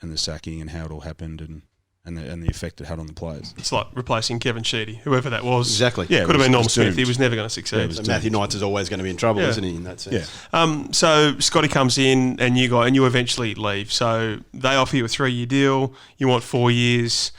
and the sacking and how it all happened, and and the effect it had on the players. It's like replacing Kevin Sheedy, whoever that was. Exactly. Yeah, Could have been Norm was Smith. doomed. He was never going to succeed. So Matthew Knights is always going to be in trouble, Yeah. isn't he, in that sense? Yeah. So Scotty comes in and you eventually leave. So they offer you a 3-year deal. You want 4 years.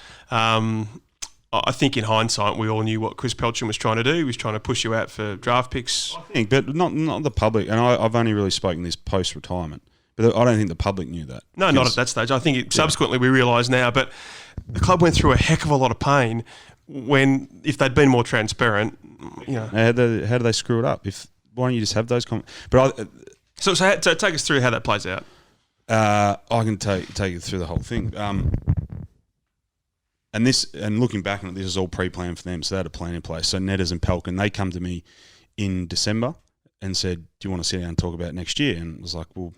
I think in hindsight, we all knew what Chris Pelchin was trying to do. He was trying to push you out for draft picks. I think, but not the public. And I've only really spoken this post-retirement. But I don't think the public knew that. No, not at that stage. I think subsequently we realise now. But the club went through a heck of a lot of pain when, if they'd been more transparent, you know. How do they screw it up? Why don't you just have those So take us through how that plays out. I can take you through the whole thing. And looking back on it, this is all pre-planned for them, so they had a plan in place. So Netters and Pelkin, they come to me in December and said, "Do you want to sit down and talk about next year?" And I was like, "Well,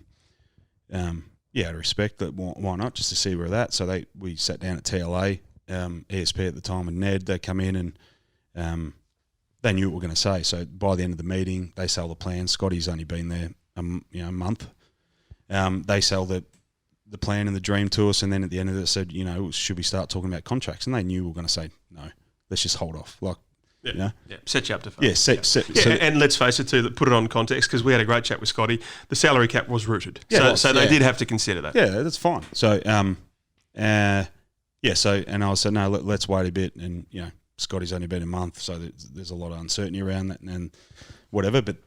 yeah, out of respect, that why not? Just to see where they're at." So we sat down at TLA, ESP at the time, and Ned. They come in and they knew what we were going to say. So by the end of the meeting, they sell the plan. Scotty's only been there a month. They sell the plan and the dream to us, and then at the end of it said, should we start talking about contracts? And they knew we were going to say no. Let's just hold off. Set you up to fail. Yeah, so and let's face it too, put it on context, because we had a great chat with Scotty. The salary cap was rooted, so they did have to consider that. Yeah, that's fine. So and I said no, let's wait a bit, and Scotty's only been a month, so there's a lot of uncertainty around that and whatever. But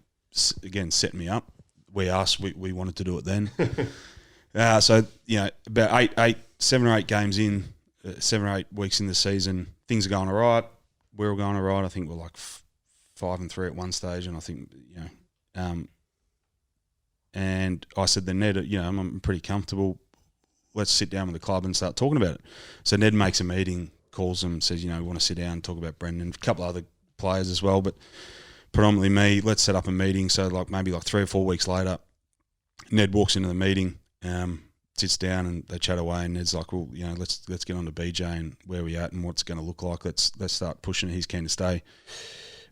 again, setting me up. We we wanted to do it then. So about 7 or 8 games in, 7 or 8 weeks in the season, things are going all right. We're all going all right. I think we're like 5-3 at one stage, and I think and I said to Ned, I'm pretty comfortable. Let's sit down with the club and start talking about it. So Ned makes a meeting, calls them, says, we want to sit down and talk about Brendon, a couple of other players as well, but predominantly me. Let's set up a meeting. So maybe 3 or 4 weeks later, Ned walks into the meeting, sits down, and they chat away. And Ned's like, "Well, let's get on to BJ and where we at and what's going to look like. Let's start pushing it. He's keen to stay."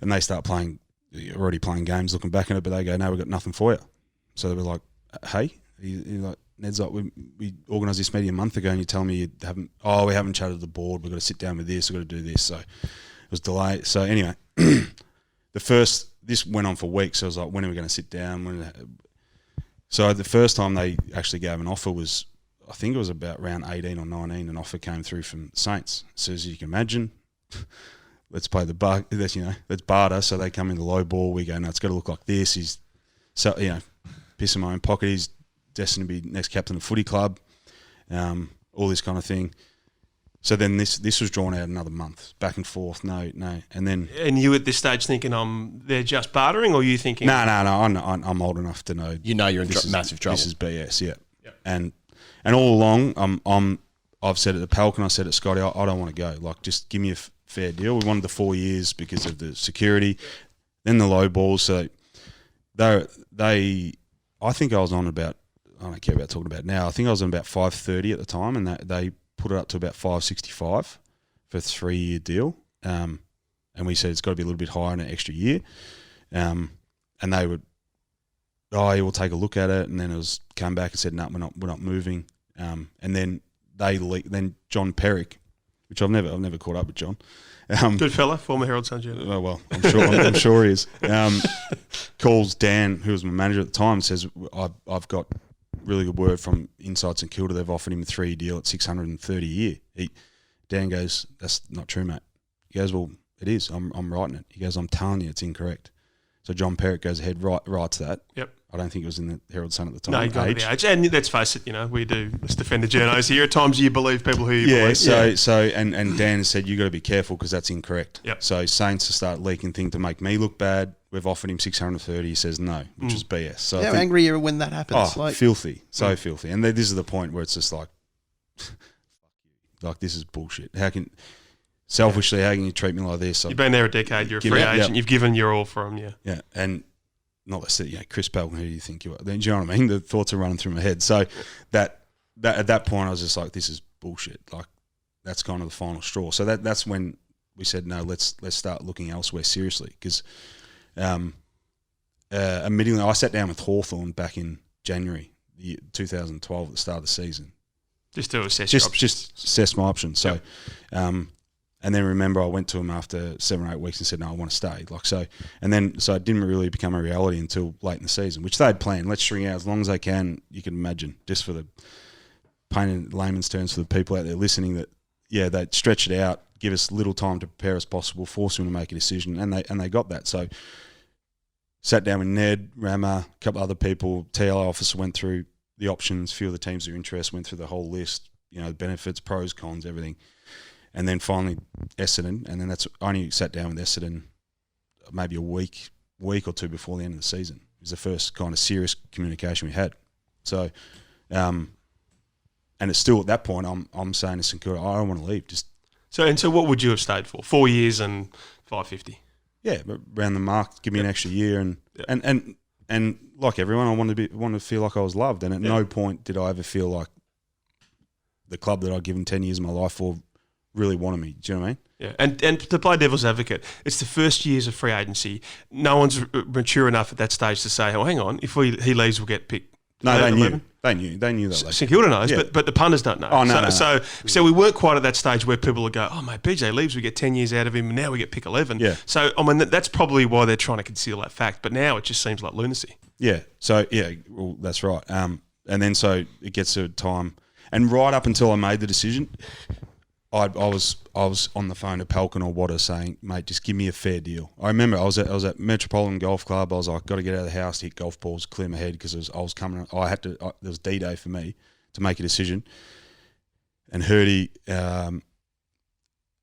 And they start already playing games, looking back at it. But they go, "No, we've got nothing for you." So they were like, "Hey," Ned's like, "We organised this meeting a month ago, and you tell me you haven't. Oh, we haven't chatted to the board. We've got to sit down with this. We've got to do this." So it was delayed. So anyway, this went on for weeks. So I was like, "When are we going to sit down?" So the first time they actually gave an offer was, I think it was about round 18 or 19, an offer came through from Saints. So as you can imagine, let's play the bar, let's barter. So they come in the low ball. We go, no, it's got to look like this. He's, piss in my own pocket. He's destined to be next captain of the footy club, all this kind of thing. So then this was drawn out another month, back and forth, no. And then... And you at this stage thinking, they're just bartering, or you thinking... No, I'm old enough to know... you're in massive trouble. This is BS, yeah. Yep. And all along, I've said it to Palk and I said it to Scotty, I don't want to go. Just give me a fair deal. We wanted the 4 years because of the security. Then the low balls. So I think I was on about... I don't care about talking about it now. I think I was on about 530 at the time, and they put it up to about 565 for a 3-year deal. And we said it's got to be a little bit higher in an extra year. And they would, we'll take a look at it. And then it was come back and said, no, we're not moving. And then then John Perrick, which I've never caught up with John. Good fella, former Herald Sun journalist. Oh well, I'm sure he is. Calls Dan, who was my manager at the time, and says, I've got really good word from inside St Kilda. They've offered him a 3-year deal at $630 a year. Dan goes, that's not true, mate. He goes, well, it is. I'm writing it. He goes, I'm telling you, it's incorrect. So John Perrick goes ahead, writes that. Yep. I don't think it was in the Herald Sun at the time. No, he got the age. And let's face it, let's defend the journos here. At times you believe people who you believe. And Dan has said, you got to be careful because that's incorrect. Yep. So Saints to start leaking things to make me look bad. We've offered him 630. He says no, which is BS. So how angry are you when that happens? Filthy. So filthy. And this is the point where it's just like this is bullshit. How can you treat me like this? You've been there a decade. You're a free agent. Yep. You've given your all for him. Yeah. Yeah. And not let's say, Chris Pelton, who do you think you are? Then, do you know what I mean? The thoughts are running through my head. So that at that point, I was just like, this is bullshit. That's kind of the final straw. So that's when we said, no, let's start looking elsewhere seriously. Because immediately, I sat down with Hawthorn back in January 2012 at the start of the season. Just to assess your options. Just assess my options. So, and then remember, I went to him after 7 or 8 weeks and said, no, I want to stay. So it didn't really become a reality until late in the season, which they had planned. Let's string out as long as they can. You can imagine, just for the pain in layman's terms for the people out there listening, that they'd stretch it out, give us little time to prepare as possible, force him to make a decision, and they got that. So sat down with Ned, Rama, a couple other people, TLA officer went through the options, a few of the teams of interest, went through the whole list, the benefits, pros, cons, everything. And then finally Essendon, and then I only sat down with Essendon maybe a week or two before the end of the season. It was the first kind of serious communication we had. So, and it's still at that point I'm saying to St Kilda, I don't want to leave. So what would you have stayed for? 4 years and 550. Yeah, around the mark. Give me an extra year, and like everyone, I wanted to feel like I was loved. And at no point did I ever feel like the club that I'd given 10 years of my life for really wanted me. Do you know what I mean? Yeah, and to play devil's advocate, it's the first years of free agency. No one's mature enough at that stage to say, "Oh, hang on, if he leaves, we'll get picked." No, they knew that. St Kilda knows, but the punters don't know. Oh, no. So we weren't quite at that stage where people would go, "Oh, mate, BJ leaves, we get 10 years out of him, and now we get pick 11." Yeah. So I mean, that's probably why they're trying to conceal that fact. But now it just seems like lunacy. Yeah. So well, that's right. And then so it gets to a time, and right up until I made the decision, I was on the phone to Palkin or Water saying, mate, just give me a fair deal. I remember I was at Metropolitan Golf Club. I was like, got to get out of the house to hit golf balls, clear my head, because there was D-Day for me to make a decision. And Hurdy and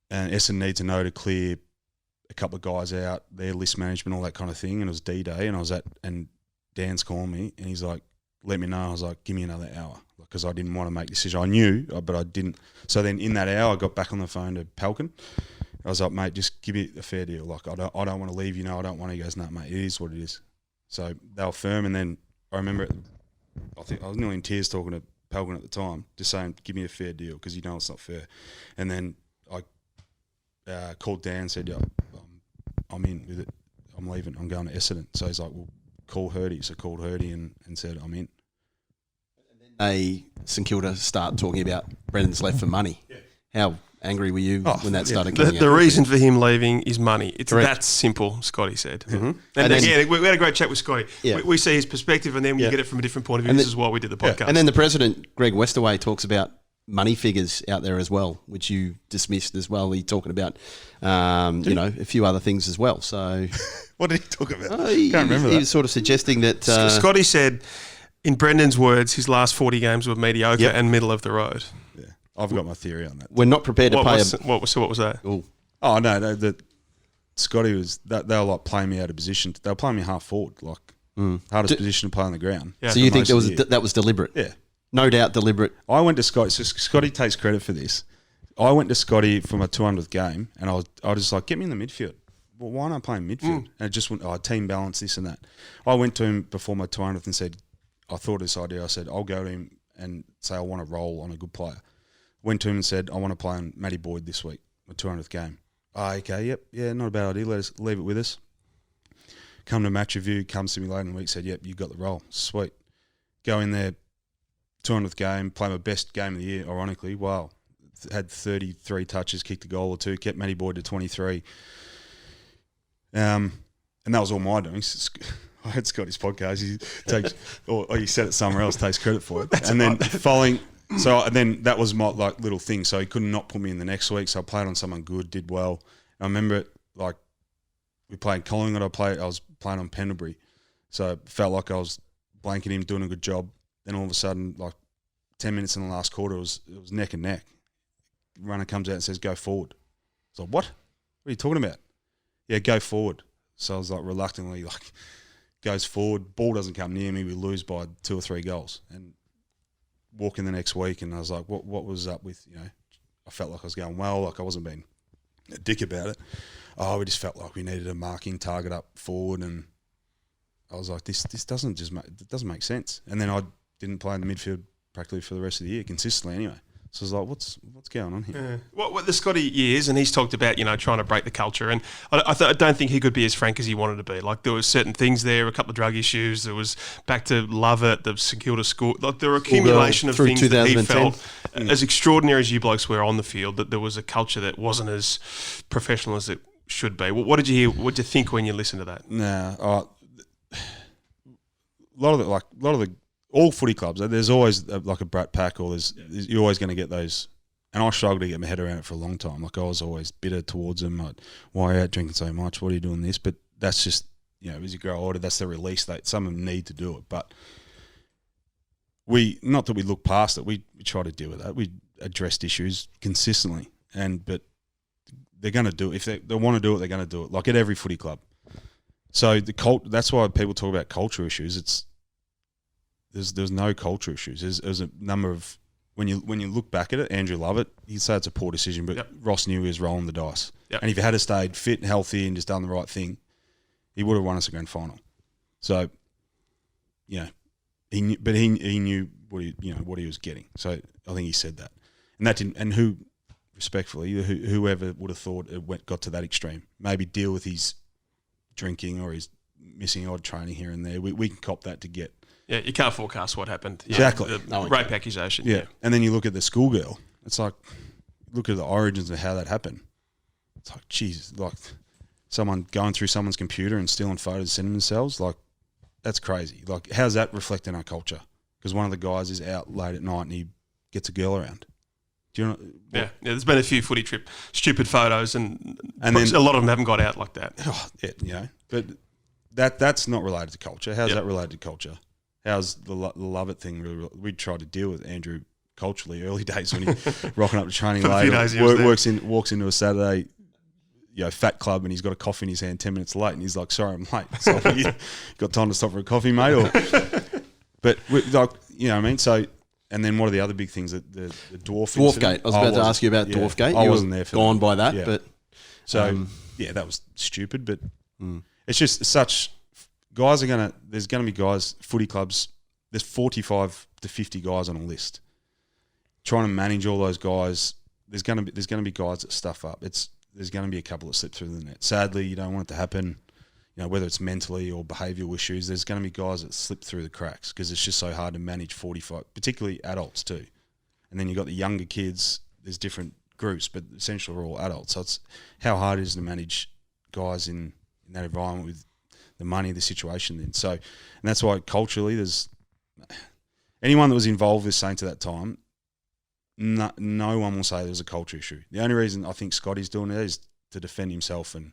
Essendon need to know to clear a couple of guys out, their list management, all that kind of thing. And it was D-Day, and Dan's calling me, and he's like, let me know. I was like, give me another hour, because I didn't want to make a decision. I knew, but I didn't. So then in that hour, I got back on the phone to Palkin. I was like, mate, just give me a fair deal. Like, I don't want to leave, I don't want to. He goes, no, mate, it is what it is. So they were firm, and then I remember, I think I was nearly in tears talking to Palkin at the time, just saying, give me a fair deal, because it's not fair. And then I called Dan and said, yeah, I'm in with it. I'm leaving. I'm going to Essendon. So he's like, well, call Hurdy. So called Hurdy and said, I'm in. St Kilda start talking about Brendon's left for money. Yeah. How angry were you when that started coming out? The reason for him leaving is money. It's that simple, Scotty said. Mm-hmm. And again, we had a great chat with Scotty. Yeah. We see his perspective, and then we get it from a different point of view. This is why we did the podcast. And then the president, Greg Westerway, talks about money figures out there as well, which you dismissed as well. He's talking about, a few other things as well. So, what did he talk about? I can't remember. He was sort of suggesting that Scotty said, in Brendon's words, his last 40 games were mediocre and middle of the road. Yeah, I've got my theory on that. We're not prepared to pay. What was that? Ooh. Oh no, that Scotty was they were like playing me out of position. They were playing me half forward, like hardest position to play on the ground. Yeah. So you think that was deliberate? Yeah, no doubt deliberate. I went to Scotty. So Scotty takes credit for this. I went to Scotty for my 200th game, and I was just like, get me in the midfield. Well, why not play in midfield? And it just went, team balance, this and that. I went to him before my 200th and said, I thought of this idea. I said, I'll go to him and say I want to roll on a good player. Went to him and said, I want to play on Matty Boyd this week, my 200th game. Okay, yep, yeah, not a bad idea. Leave it with us. Come to match review, comes to me later in the week, said, yep, you got the role. Sweet. Go in there, 200th game, play my best game of the year, ironically. Wow. Had 33 touches, kicked a goal or two, kept Matty Boyd to 23. And that was all my doing. I heard Scotty's podcast. He takes, or he said it somewhere else, takes credit for it. And then then that was my little thing. So he could not put me in the next week. So I played on someone good, did well. I remember it we played Collingwood. I was playing on Pendlebury, so it felt like I was blanking him, doing a good job. Then all of a sudden, 10 minutes in the last quarter, it was neck and neck. Runner comes out and says, "Go forward." I was like, "What? What are you talking about?" Yeah, go forward. So I was reluctantly goes forward, ball doesn't come near me, we lose by 2 or 3 goals. And walk in the next week, and I was like, what was up with, I felt like I was going well, I wasn't being a dick about it. We just felt like we needed a marking target up forward, and I was like, this doesn't make sense. And then I didn't play in the midfield practically for the rest of the year, consistently anyway. So I was like, what's going on here? Yeah. What the Scotty years, and he's talked about, trying to break the culture, and I don't think he could be as frank as he wanted to be. There were certain things there, a couple of drug issues, there was back to Love It, the St Kilda school, there were accumulation of things that he felt as extraordinary as you blokes were on the field, that there was a culture that wasn't as professional as it should be. What did you hear? What did you think when you listened to that? A lot of the all footy clubs. There's always like a brat pack, or you're always going to get those. And I struggled to get my head around it for a long time. Like I was always bitter towards them. Like, why are you out drinking so much? What are you doing this? But that's just, as you grow older, that's the release date. Some of them need to do it, but not that we look past it. We try to deal with that. We addressed issues consistently, but they're going to do it. If they want to do it, they're going to do it. Like at every footy club. So that's why people talk about culture issues. There's no culture issues. There's a number of when you look back at it, Andrew Lovett, he'd say it's a poor decision, but Ross knew he was rolling the dice. Yep. And if he had stayed fit and healthy and just done the right thing, he would have won us a grand final. So, he knew what he was getting. So I think he said that, and that didn't. And whoever would have thought it got to that extreme, maybe deal with his drinking or his missing odd training here and there. We can cop that to get. Yeah, you can't forecast what happened. Yeah, exactly. The rape accusation. Yeah. And then you look at the schoolgirl. It's like, look at the origins of how that happened. It's like, Jesus, like someone going through someone's computer and stealing photos and sending themselves. Like, that's crazy. Like, how's that reflect in our culture? Because one of the guys is out late at night and he gets a girl around. Do you know? Yeah. There's been a few footy trip stupid photos, and then a lot of them haven't got out like that. Oh, yeah, but that's not related to culture. How's that related to culture? How's the Lovett thing really? We tried to deal with Andrew culturally early days when he rocking up to training late, walks into a Saturday, fat club, and he's got a coffee in his hand 10 minutes late, and he's like, "Sorry, I'm late." So you got time to stop for a coffee, mate? But what I mean. So, and then what are the other big things? The Dwarfgate. I was about to ask you about Dwarfgate. I wasn't there for gone by that, but so that was stupid. But it's just such. There's going to be guys, footy clubs, there's 45 to 50 guys on a list. Trying to manage all those guys, there's going to be guys that stuff up. There's going to be a couple that slip through the net. Sadly, you don't want it to happen, whether it's mentally or behavioural issues, there's going to be guys that slip through the cracks because it's just so hard to manage 45, particularly adults too. And then you've got the younger kids, there's different groups, but essentially we're all adults. So it's how hard it is to manage guys in that environment with the money, the situation then. So, and that's why culturally there's anyone that was involved with Saints at that time, no one will say there was a culture issue. The only reason I think Scotty's doing it is to defend himself and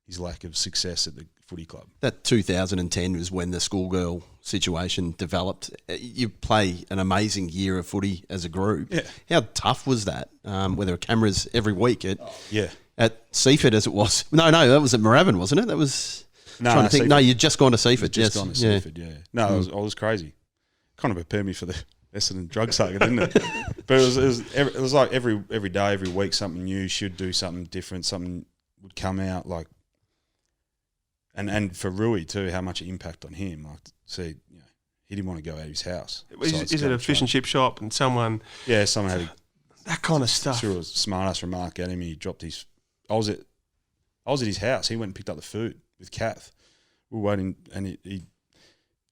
his lack of success at the footy club. That 2010 was when the schoolgirl situation developed. You play an amazing year of footy as a group. Yeah. How tough was that? Were there cameras every week at Seaford as it was? No, that was at Moorabbin, wasn't it? That was... No, you'd just gone to Seaford. Just gone to Seaford, yeah. No, I was crazy. Kind of prepared me for the Essendon drug saga, didn't it? But it was like every day, every week, something new. Should do something different. Something would come out like, and for Rui too, how much impact on him. Like, see, he didn't want to go out of his house. Is it a fish and chip shop and someone? Yeah, someone had that kind of stuff. Sure, a smart ass remark at him. And he dropped his. I was at his house. He went and picked up the food with Kath. We were waiting, and he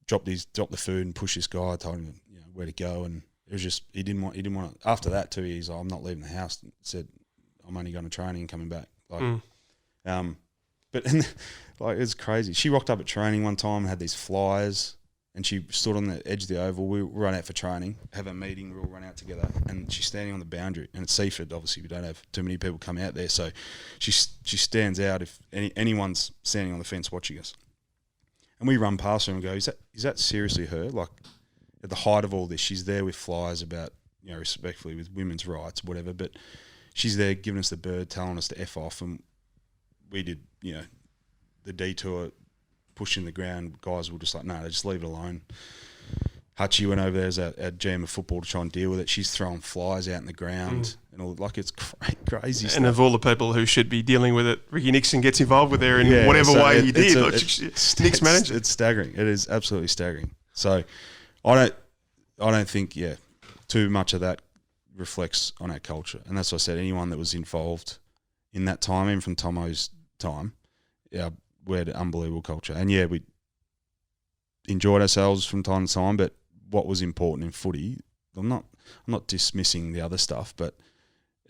dropped the food and pushed this guy. I told him where to go, and it was just he didn't want. After that too, he's like, I'm not leaving the house. And said I'm only going to training and coming back. But it's crazy. She rocked up at training one time and had these flyers, and she stood on the edge of the oval. We run out for training, have a meeting, we all run out together, and she's standing on the boundary. And it's Seaford, obviously we don't have too many people come out there, so she stands out if anyone's standing on the fence watching us. And we run past her and go, is that seriously her? Like, at the height of all this, she's there with flyers about, respectfully, with women's rights, whatever, but she's there giving us the bird, telling us to F off, and we did, the detour, pushing the ground. Guys were just like, no, just leave it alone. Hutchie went over there as our GM of football to try and deal with it. She's throwing flies out in the ground and all, like, it's crazy stuff. And of all the people who should be dealing with it, Ricky Nixon gets involved with her in whatever way he did. Nick's manager. It's staggering. It is absolutely staggering. So I don't think too much of that reflects on our culture. And that's what I said. Anyone that was involved in that time, even from Tomo's time, we had an unbelievable culture. And we enjoyed ourselves from time to time, but what was important in footy, I'm not dismissing the other stuff, but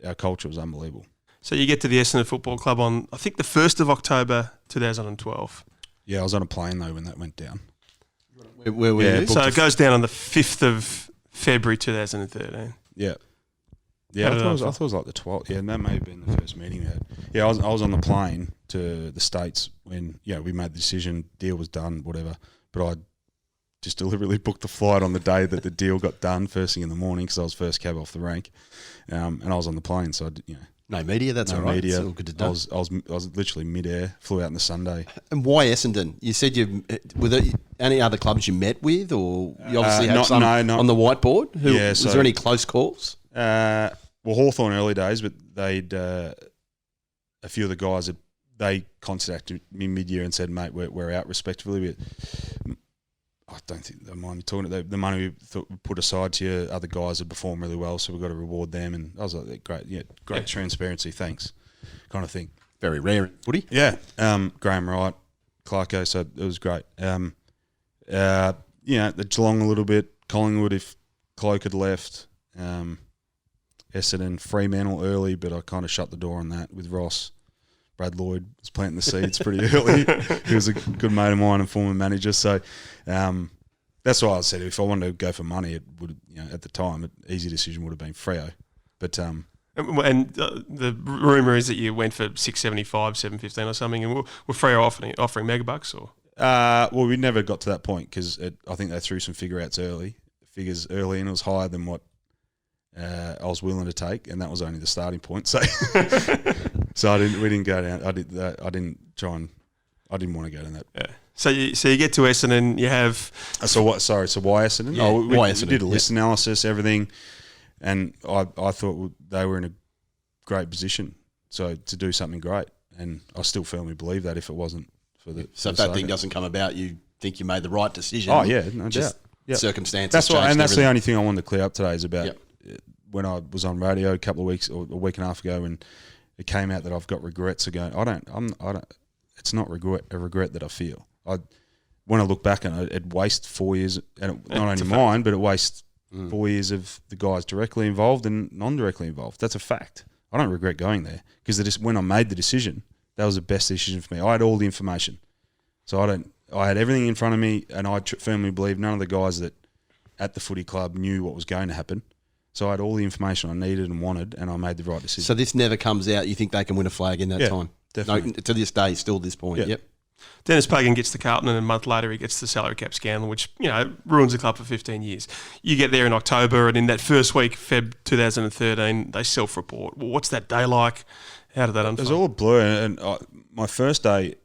our culture was unbelievable. So you get to the Essendon Football Club on, I think, the 1st of October 2012. Yeah, I was on a plane though when that went down. Where were you? So it goes down on the 5th of February 2013. Yeah. Yeah, I thought it was like the 12th. Yeah, and that may have been the first meeting we had. Yeah, I was on the plane to the States when, we made the decision, deal was done, whatever. But I just deliberately booked the flight on the day that the deal got done, first thing in the morning, because I was first cab off the rank. And I was on the plane, so no media, that's all right. Media. It's all good to do. I was literally mid-air, flew out on the Sunday. And why Essendon? You said were there any other clubs you met with, or you obviously had some on the whiteboard? Was there any close calls? Well, Hawthorn early days, but they'd a few of the guys they contacted me mid-year and said, "Mate, we're out respectively." But I don't think they mind me talking. The money we put aside to you, other guys had performed really well, so we've got to reward them. And I was like, great transparency, thanks, kind of thing. Very rare in footy. Yeah, Graham Wright, Clarko, so it was great. The Geelong a little bit, Collingwood if Cloak had left. Essendon, Fremantle early, but I kind of shut the door on that with Ross. Brad Lloyd was planting the seeds pretty early. He was a good mate of mine and former manager. So that's why I said if I wanted to go for money, it would, at the time, an easy decision would have been Freo. But and the rumour is that you went for 675, 715 or something, and were Freo offering megabucks or? Well, we never got to that point because I think they threw some figures early, and it was higher than what I was willing to take, and that was only the starting point. So, we didn't go down. I didn't want to go down that. Yeah. So you get to Essendon, you have. So what? Sorry. So why Essendon? Yeah, why Essendon? We did a list analysis, everything, and I thought they were in a great position, so to do something great, and I still firmly believe that if it wasn't for the if that thing doesn't come about, you think you made the right decision. Oh yeah, no doubt. Yep. Circumstances. That's why, and that's everything. the only thing I wanted to clear up today is about. Yep. When I was on radio a couple of weeks or a week and a half ago, and it came out that I've got regrets ago. I don't. It's not a regret that I feel. When I look back on it, it wastes 4 years, and not only mine, but it wastes 4 years of the guys directly involved and non-directly involved. That's a fact. I don't regret going there because when I made the decision, that was the best decision for me. I had all the information, so I had everything in front of me, and I firmly believe none of the guys that at the footy club knew what was going to happen. So I had all the information I needed and wanted, and I made the right decision. So this never comes out. You think they can win a flag in that time? Definitely. No, to this day, still this point. Yep. Dennis Pagan gets to Carlton, and a month later he gets the salary cap scandal, which ruins the club for 15 years. You get there in October, and in that first week, Feb 2013, they self-report. Well, what's that day like? How did that unfold? It was all a blur, and my first day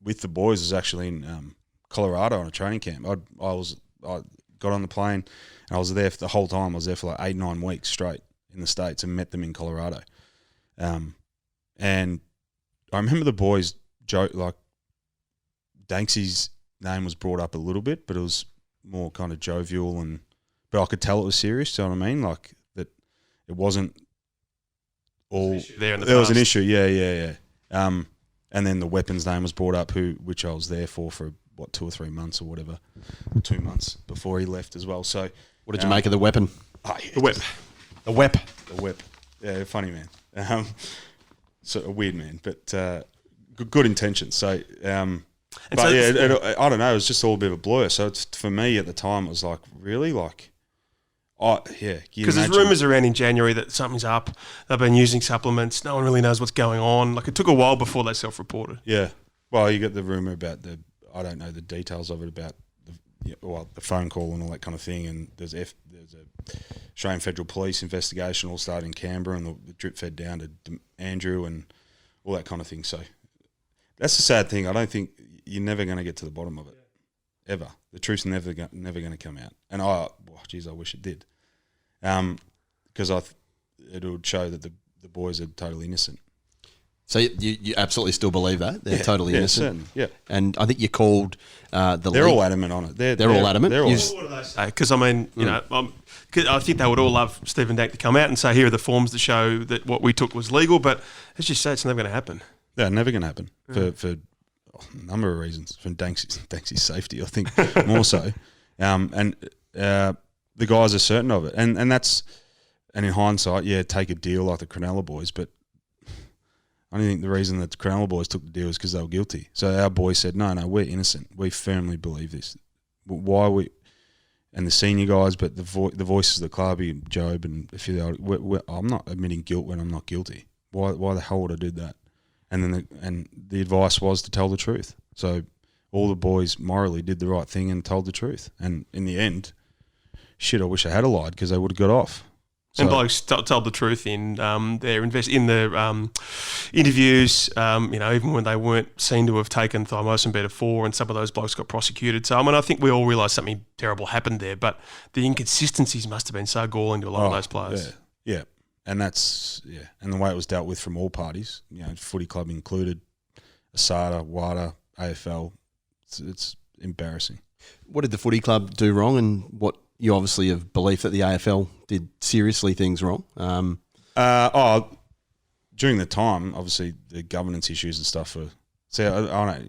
with the boys was actually in Colorado on a training camp. I got on the plane. I was there for the whole time. I was there for like 8-9 weeks straight in the States and met them in Colorado. And I remember the boys joke, like Danksy's name was brought up a little bit, but it was more kind of jovial, but I could tell it was serious. Do you know what I mean? Like that, it wasn't all there. There was an issue. Yeah. And then the weapons name was brought up, which I was there for 2 or 3 months or whatever, 2 months before he left as well. So. What did you make of the weapon? Oh, yeah, the whip. The whip. The whip. Yeah, funny man. So a weird man, but good intentions. So, I don't know. It was just all a bit of a blur. So for me at the time, it was like, really? Like, because there's rumours around in January that something's up. They've been using supplements. No one really knows what's going on. Like, it took a while before they self-reported. Yeah. Well, you got the rumour about I don't know the details of it, about the phone call and all that kind of thing, and there's a Australian Federal Police investigation all started in Canberra, and the drip fed down to Andrew and all that kind of thing. So that's the sad thing. I don't think you're never going to get to the bottom of it, ever. The truth's never going to come out. And I wish it did, because it would show that the boys are totally innocent. So you absolutely still believe that? They're totally innocent? Certain, yeah. And I think you called They're all adamant on it. They're all adamant? What do they say? Because, I mean, I think they would all love Stephen Dank to come out and say, here are the forms to show that what we took was legal, but as you say, it's never going to happen. Yeah, never going to happen for a number of reasons. For Danksy's safety, I think, more so. the guys are certain of it, and in hindsight, yeah, take a deal like the Cronulla boys, but I don't think the reason that the Cronulla boys took the deal is because they were guilty. So our boys said, no, we're innocent. We firmly believe this. Why we and the senior guys, but the voices of the club, Jobe and a few of the other, I'm not admitting guilt when I'm not guilty. Why the hell would I do that? And then the advice was to tell the truth. So all the boys morally did the right thing and told the truth. And in the end, I wish I had lied because they would have got off. And blokes told the truth in their interviews, even when they weren't seen to have taken thymosin beta 4, and some of those blokes got prosecuted. So, I think we all realise something terrible happened there, but the inconsistencies must have been so galling to a lot of those players. Yeah. And and the way it was dealt with from all parties, footy club included, ASADA, WADA, AFL, it's embarrassing. What did the footy club do wrong, and what you obviously have belief that the AFL did seriously things wrong? During the time, obviously the governance issues and stuff were. So I know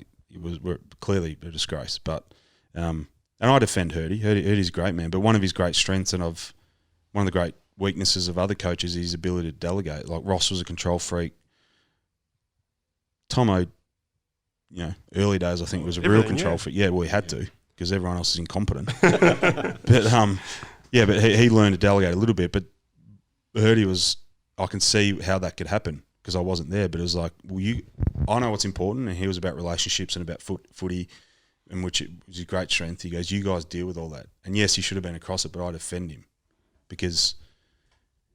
were clearly a disgrace, but and I defend Hurdy. Hurdy's a great man, but one of his great strengths and one of the great weaknesses of other coaches is his ability to delegate. Like Ross was a control freak. Tomo, early days I think was a real control freak. Yeah, well he had to, because everyone else is incompetent. but he learned to delegate a little bit. But Hurdy I can see how that could happen because I wasn't there. But it was like, I know what's important, and he was about relationships and about footy, in which it was his great strength. He goes, you guys deal with all that. And yes, he should have been across it, but I defend him because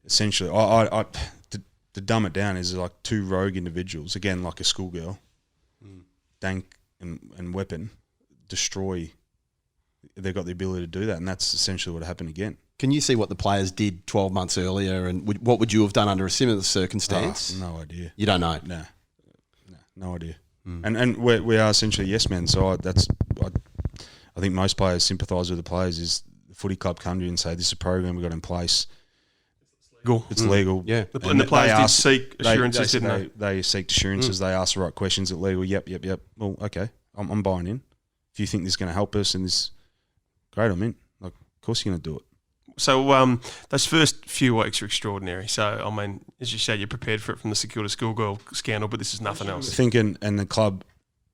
essentially, to dumb it down, is like two rogue individuals, again like a schoolgirl, dank and weapon, destroy. They've got the ability to do that, and that's essentially what happened again. Can you see what the players did 12 months earlier, and what would you have done under a similar circumstance? No idea. You don't know? No idea. And we are essentially yes men, so I think most players sympathise with the players. Is the footy club come to you and say, this is a program we've got in place. It's legal. Yeah. And the players did seek assurances, didn't they? They seeked assurances. They asked the right questions. It's legal. Yep. Well, okay. I'm buying in. If you think this is going to help us and this, great, I'm in. Like, of course you're going to do it. So those first few weeks are extraordinary. So, as you said, you're prepared for it from the St Kilda schoolgirl scandal, but this is nothing else. I think and the club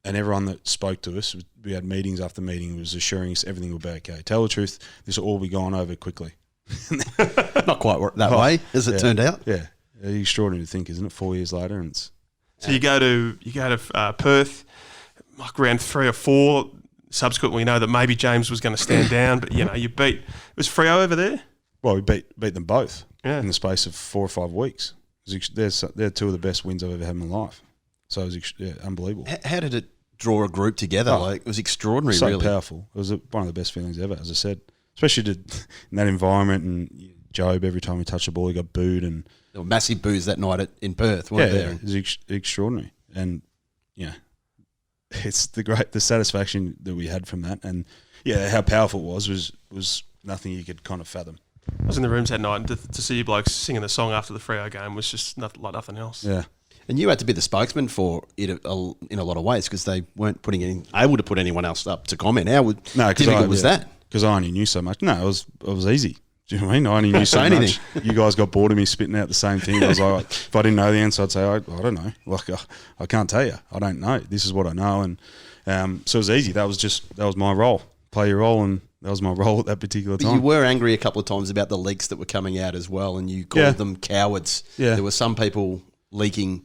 and everyone that spoke to us, we had meetings after meeting, was assuring us everything will be okay. Tell the truth, this will all be gone over quickly. Not quite that way, as it turned out. Yeah, extraordinary to think, isn't it? 4 years later, and so you go to Perth, like round 3 or 4. Subsequently, we know that maybe James was going to stand down, but you beat. Was Freo over there? Well, we beat them both in the space of 4 or 5 weeks. They're two of the best wins I've ever had in my life. So it was unbelievable. How did it draw a group together? It was extraordinary. So really powerful. It was one of the best feelings ever, as I said. Especially in that environment, and Jobe, every time he touched the ball, he got booed, and there were massive boos that night in Perth. Weren't there? It was extraordinary, and it's the satisfaction that we had from that, and how powerful it was nothing you could kind of fathom. I was in the rooms that night, and to see you blokes singing the song after the Freo game was just like nothing else. Yeah. And you had to be the spokesman for it in a lot of ways, because they weren't able to put anyone else up to comment. How difficult was that? Because I only knew so much. No, it was easy. Do you know what I mean? I only knew so much. You guys got bored of me spitting out the same thing. I was like, if I didn't know the answer, I'd say, I don't know. Like, I can't tell you. I don't know. This is what I know. And so it was easy. That was my role. Play your role, and that was my role at that particular time. But you were angry a couple of times about the leaks that were coming out as well, and you called them cowards. Yeah. There were some people leaking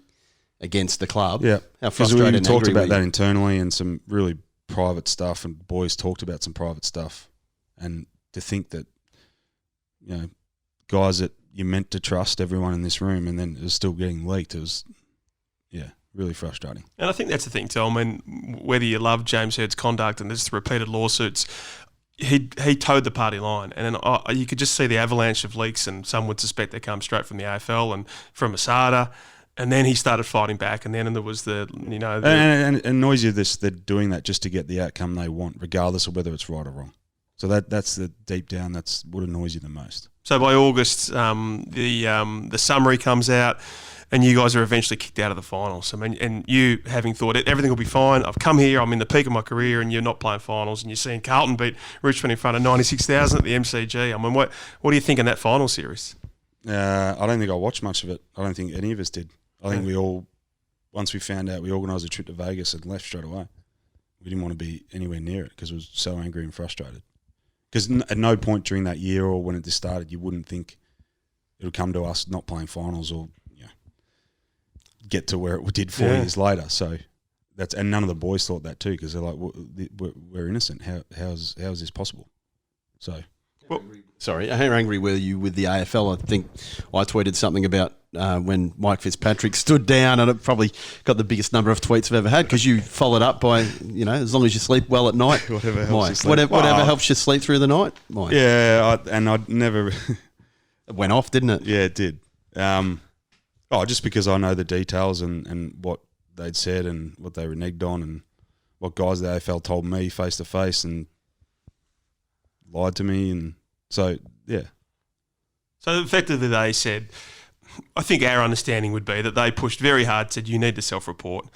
against the club. Yeah. How frustrated we talked about that internally, and some really private stuff, and boys talked about some private stuff. And to think that, guys that you meant to trust, everyone in this room, and then it was still getting leaked, it was, really frustrating. And I think that's the thing too. Whether you love James Hurd's conduct and there's repeated lawsuits, he towed the party line, and then you could just see the avalanche of leaks, and some would suspect they come straight from the AFL and from ASADA. And then he started fighting back, and then there was and it annoys you they're doing that just to get the outcome they want, regardless of whether it's right or wrong. So that's the deep down. That's what annoys you the most. So by August, the summary comes out. and you guys are eventually kicked out of the finals. I mean, and you having thought everything will be fine. I've come here, I'm in the peak of my career, and you're not playing finals, and you're seeing Carlton beat Richmond in front of 96,000 at the MCG. I mean, what do you think in that final series? I don't think I watched much of it. I don't think any of us did. I think we all, once we found out, we organised a trip to Vegas and left straight away. We didn't want to be anywhere near it because we were so angry and frustrated. Because at no point during that year or when it just started, you wouldn't think it would come to us not playing finals or get to where it did 4 years later. So and none of the boys thought that too, because they're like, we're innocent. How is this possible? So, sorry, how angry were you with the AFL? I think I tweeted something about when Mike Fitzpatrick stood down, and it probably got the biggest number of tweets I've ever had because you followed up by, as long as you sleep well at night, whatever helps Mike, you sleep. whatever helps you sleep through the night, Mike. Yeah, I'd never. It went off, didn't it? Yeah, it did. Just because I know the details and what they'd said and what they reneged on and what guys the AFL told me face to face and lied to me, and so yeah. So effectively, they said, I think our understanding would be that they pushed very hard, said you need to self-report,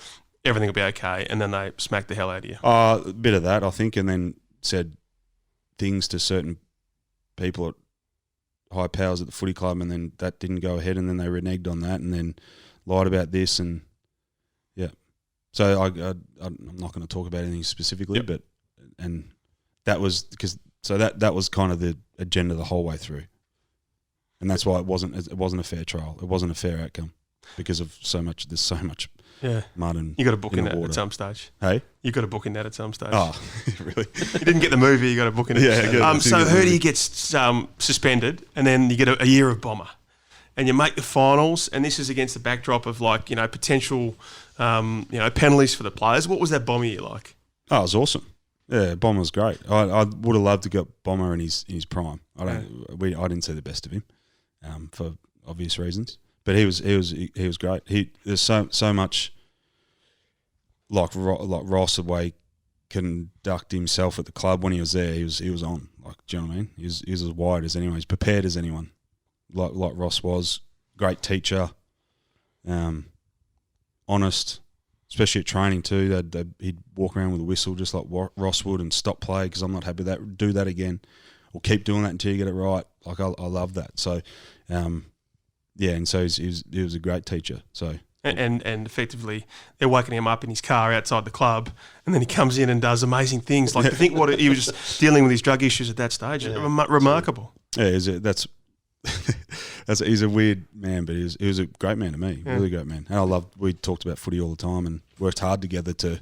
everything will be okay, and then they smacked the hell out of you. A bit of that, I think, and then said things to certain people at high powers at the footy club, and then that didn't go ahead, and then they reneged on that, and then lied about this, and yeah. So I'm not going to talk about anything specifically, but and that was because that was kind of the agenda the whole way through, and that's why it wasn't a fair trial. It wasn't a fair outcome because of there's so much mud and you got a book in that water at some stage. Hey, you got a book in that at some stage. Oh, really? You didn't get the movie. You got a book in it. Yeah. So Hurdy gets suspended, and then you get a year of bomber, and you make the finals. And this is against the backdrop of potential penalties for the players. What was that bomber year like? Oh, it was awesome. Yeah, Bomber was great. I would have loved to get Bomber in his prime. I didn't see the best of him, for obvious reasons. But he was great. There's so much like Ross, the way he conduct himself at the club when he was there. He was on. Like, do you know what I mean? He was as wide as anyone. He's prepared as anyone. Like Ross was. Great teacher. Honest. Especially at training too, he'd walk around with a whistle just like Ross would and stop play because I'm not happy with that. Do that again, or keep doing that until you get it right. Like I love that. So, and so he was a great teacher. So and effectively they're waking him up in his car outside the club, and then he comes in and does amazing things. Like to think what he was just dealing with his drug issues at that stage. Remarkable. Yeah, he's a weird man, but he was a great man to me, really great man. And we talked about footy all the time and worked hard together to,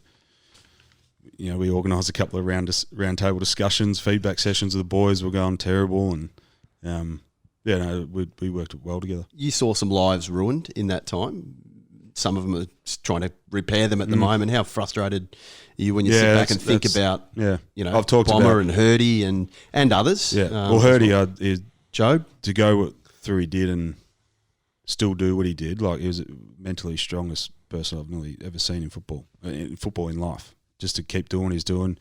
we organised a couple of round table discussions, feedback sessions with the boys were going terrible, and we worked well together. You saw some lives ruined in that time. Some of them are trying to repair them at the moment. How frustrated are you when you sit back and think about, I've talked Bomber about and Hurdy and others? Yeah, Hurdy, Jobe, to go through he did and still do what he did, like he was the mentally strongest person I've nearly ever seen in football in life. Just to keep doing what he's doing.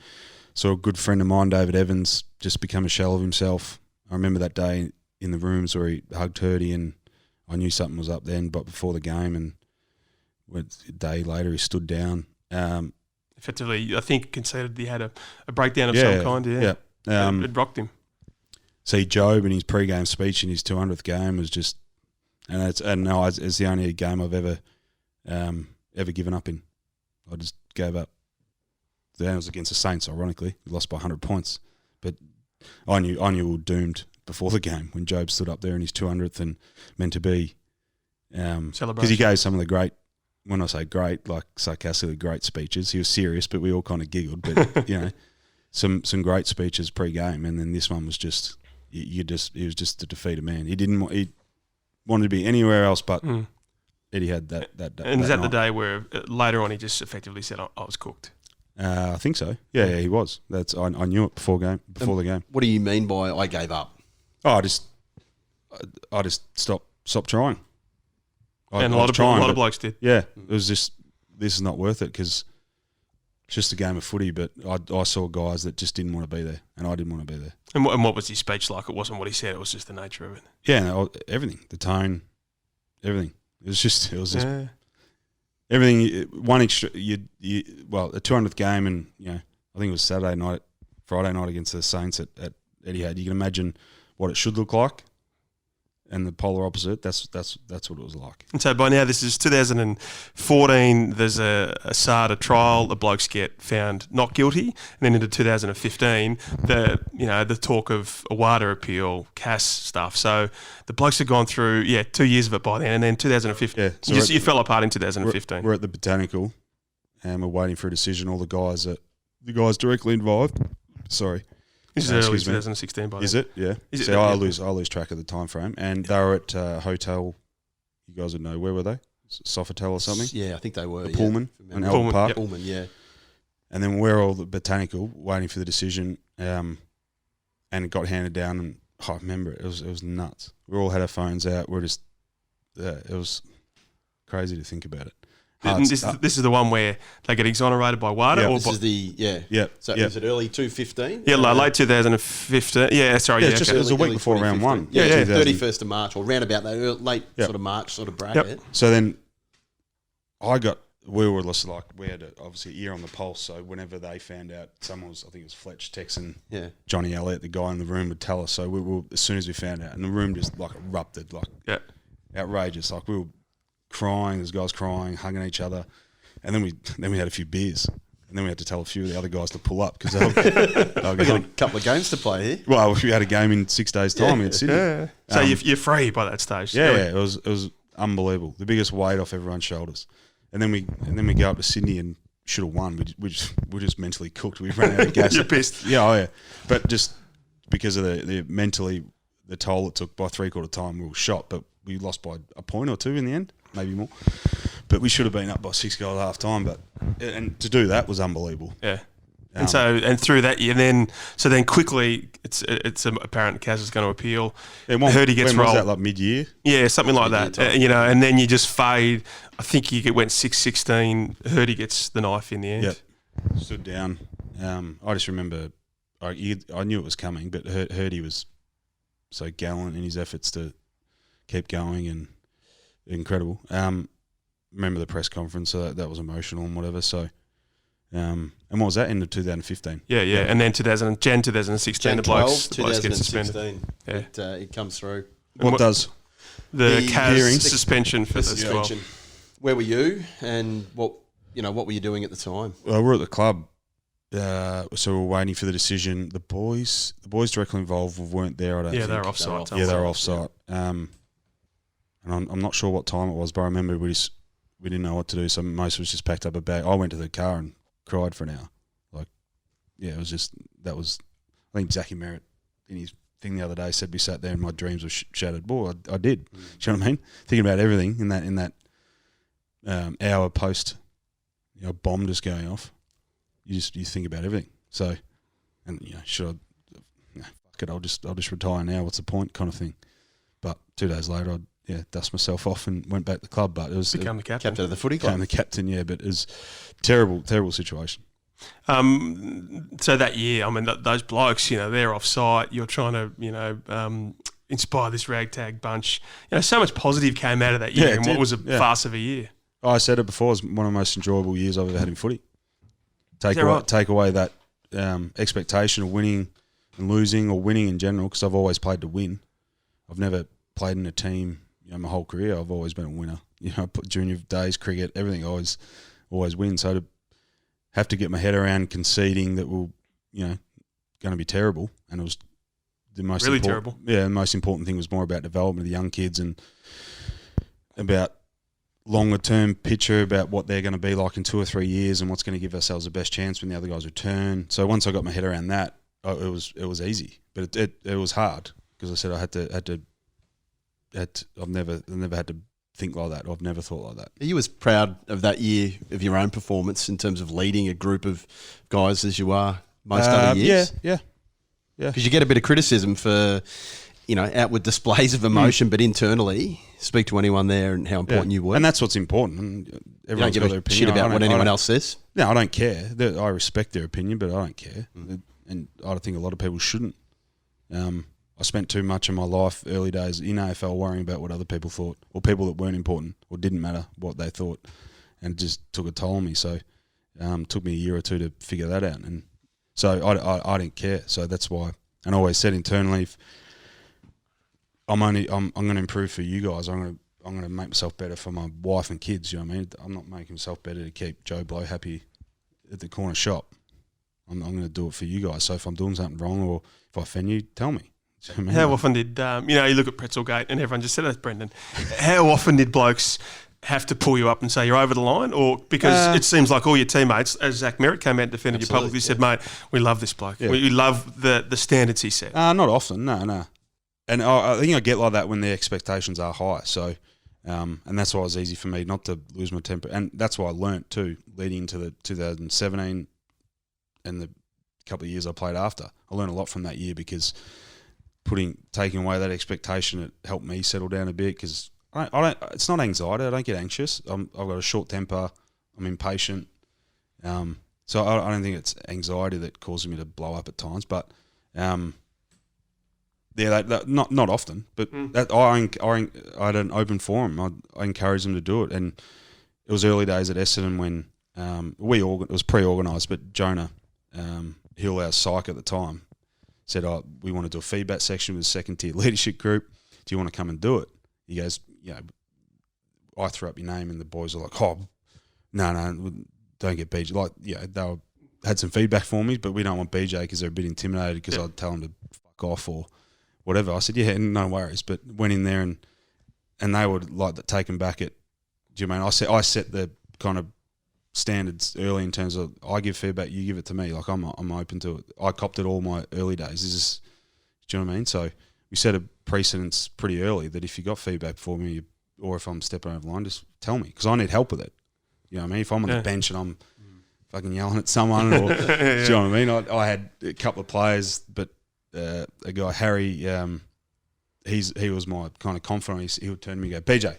So a good friend of mine, David Evans, just become a shell of himself. I remember that day in the rooms where he hugged Hurdy, and I knew something was up then, but before the game, and a day later he stood down. Effectively, I think conceded he had a breakdown of some kind. It rocked him. See Jobe in his pre-game speech in his 200th game was just, it's the only game I've ever given up in. I just gave up. Then it was against the Saints, ironically. We lost by 100 points, but I knew we were doomed before the game when Jobe stood up there in his 200th and meant to be because he gave some of the great. When I say great, like sarcastically great speeches, he was serious, but we all kind of giggled. But some great speeches pre-game, and then this one was just. He was just a defeated man. He wanted to be anywhere else, but Eddie had that. And is that the day where later on he just effectively said, "I was cooked"? I think so. Yeah, he was. I knew it before the game. What do you mean by I gave up? Oh, I just stopped trying. A lot of blokes did. Yeah, it was just this is not worth it because it's just a game of footy. But I saw guys that just didn't want to be there, and I didn't want to be there. And what was his speech like? It wasn't what he said. It was just the nature of it. Yeah, everything, the tone, everything. It was just everything. One extra, a 200th game, and I think it was Friday night against the Saints at Etihad. You can imagine what it should look like, and the polar opposite. That's what it was like. And so by now, this is 2014. There's a SADA trial. The blokes get found not guilty, and then into 2015, the talk of a WADA appeal, CAS stuff. So the blokes have gone through 2 years of it by then, and then 2015. Yeah, so you fell apart in 2015. We're at the Botanical, and we're waiting for a decision. All the guys directly involved. Sorry. This is early 2016 by then. Is it? Yeah. I lose track of the time frame. And they were at a hotel, you guys would know, where were they? Sofitel or something? Yeah, I think they were. Pullman in Albert Park. Pullman, yeah. And then we're all at the Botanical waiting for the decision, and it got handed down, and I remember it was nuts. We all had our phones out. We're just, it was crazy to think about it. This is the one where they get exonerated by WADA? Is it early 2015? Yeah, late 2015. Yeah, sorry. Yeah, it was a week before round one. Yeah, 31st of March, or round about that late sort of March sort of bracket. Yep. So then we were just like, we had obviously ear on the pulse, so whenever they found out someone was, I think it was Fletch texting Johnny Elliott, the guy in the room, would tell us. So we were, as soon as we found out, and the room just like erupted, like outrageous. Like we were crying, there's guys crying, hugging each other, and then we had a few beers, and then we had to tell a few of the other guys to pull up because we've got a couple of games to play here. Well, we had a game in 6 days' time in Sydney. Yeah. So you're free by that stage. Yeah, it was unbelievable. The biggest weight off everyone's shoulders, and then we go up to Sydney and should have won. We just mentally cooked. We ran out of gas. You're pissed. Yeah, but just because of the mentally the toll it took by 3/4 time, we were shot, but we lost by a point or two in the end. Maybe more, but we should have been up by 6 goals at half time. And to do that was unbelievable. Yeah, and through that year, then quickly it's apparent Kaz is going to appeal. I heard he gets rolled. Was that like mid-year? Yeah, something like that. And then you just fade. I think you went 6-16. Heard he gets the knife in the end. Yep. Stood down. I just remember I knew it was coming, but heard he was so gallant in his efforts to keep going and. Incredible. Remember the press conference, so that was emotional and whatever. So, and what was that? End of 2015. Yeah. And then 2016, the blokes get suspended. Yeah, it comes through. What does the CAS suspension for this as well? Where were you, and what were you doing at the time? Well, we're at the club, so we're waiting for the decision. The boys directly involved weren't there. I don't think. They were offside. They were offside. And I'm not sure what time it was, but I remember we didn't know what to do, so most of us just packed up a bag. I went to the car and cried for an hour. It was just, I think Zachy Merritt in his thing the other day said we sat there and my dreams were shattered. Boy, I did. Do you know what I mean? Thinking about everything in that hour post, bomb just going off. You think about everything. So, and should I? Fuck it. I'll just retire now. What's the point? Kind of thing. But 2 days later, dust myself off and went back to the club. But it was become the captain of the footy club. Became the captain, but it was terrible situation. So that year, I mean, those blokes, they're off site. You're trying to, inspire this ragtag bunch. So much positive came out of that year, and what was a farce of a year. I said it before. It was one of the most enjoyable years I've ever had in footy. Take away that expectation of winning and losing, or winning in general, because I've always played to win. I've never played in a team. My whole career, I've always been a winner. Junior days, cricket, everything, I always win. So to have to get my head around conceding that we're, going to be terrible, and it was the most really terrible. Yeah, the most important thing was more about development of the young kids and about longer term picture about what they're going to be like in 2 or 3 years and what's going to give ourselves the best chance when the other guys return. So once I got my head around that, it was easy, but it was hard because I said I had to. I've never had to think like that. I've never thought like that. Are you as proud of that year of your own performance in terms of leading a group of guys as you are most other years? Yeah. Because you get a bit of criticism for, outward displays of emotion, but internally, speak to anyone there and how important you were. And that's what's important. Everyone's you don't give got their a opinion. shit about what anyone else says? No, I don't care. I respect their opinion, but I don't care. And I think a lot of people shouldn't. I spent too much of my life, early days in AFL, worrying about what other people thought, or people that weren't important, or didn't matter what they thought, and it just took a toll on me. So it took me a year or two to figure that out, and so I didn't care. So that's why, and I always said internally, if I'm going to improve for you guys. I'm going to make myself better for my wife and kids. You know what I mean? I'm not making myself better to keep Joe Blow happy at the corner shop. I'm going to do it for you guys. So if I'm doing something wrong or if I offend you, tell me. You know what I mean? How often did you look at Pretzelgate and everyone just said that's Brendon? How often did blokes have to pull you up and say you're over the line, or because it seems like all your teammates, as Zach Merritt came out and defended you publicly, said, "Mate, we love this bloke. We love the standards he set." Not often, no. And I think I get like that when the expectations are high. So, and that's why it was easy for me not to lose my temper. And that's why I learnt too, leading into the 2017 and the couple of years I played after. I learned a lot from that year because taking away that expectation, it helped me settle down a bit because I don't. It's not anxiety. I don't get anxious. I've got a short temper. I'm impatient. So I don't think it's anxiety that causes me to blow up at times. But not often. But that I had an open forum. I encouraged them to do it, and it was early days at Essendon when it was pre-organised. But Jonah Hill, our psych at the time, said, we want to do a feedback section with a second-tier leadership group. Do you want to come and do it? He goes, I threw up your name, and the boys were like, no, don't get BJ. Like, they had some feedback for me, but we don't want BJ because they're a bit intimidated because I'd tell them to fuck off or whatever. I said, no worries. But went in there and they would like take them back at, do you mean? I set the kind of standards early in terms of I give feedback, you give it to me. Like I'm open to it. I copped it all my early days. Do you know what I mean? So we set a precedence pretty early that if you got feedback for me or if I'm stepping over the line, just tell me because I need help with it. You know what I mean? If I'm on the bench and I'm fucking yelling at someone or do you know what I mean? I had a couple of players, but a guy, Harry, he was my kind of confidant. He would turn to me and go, BJ,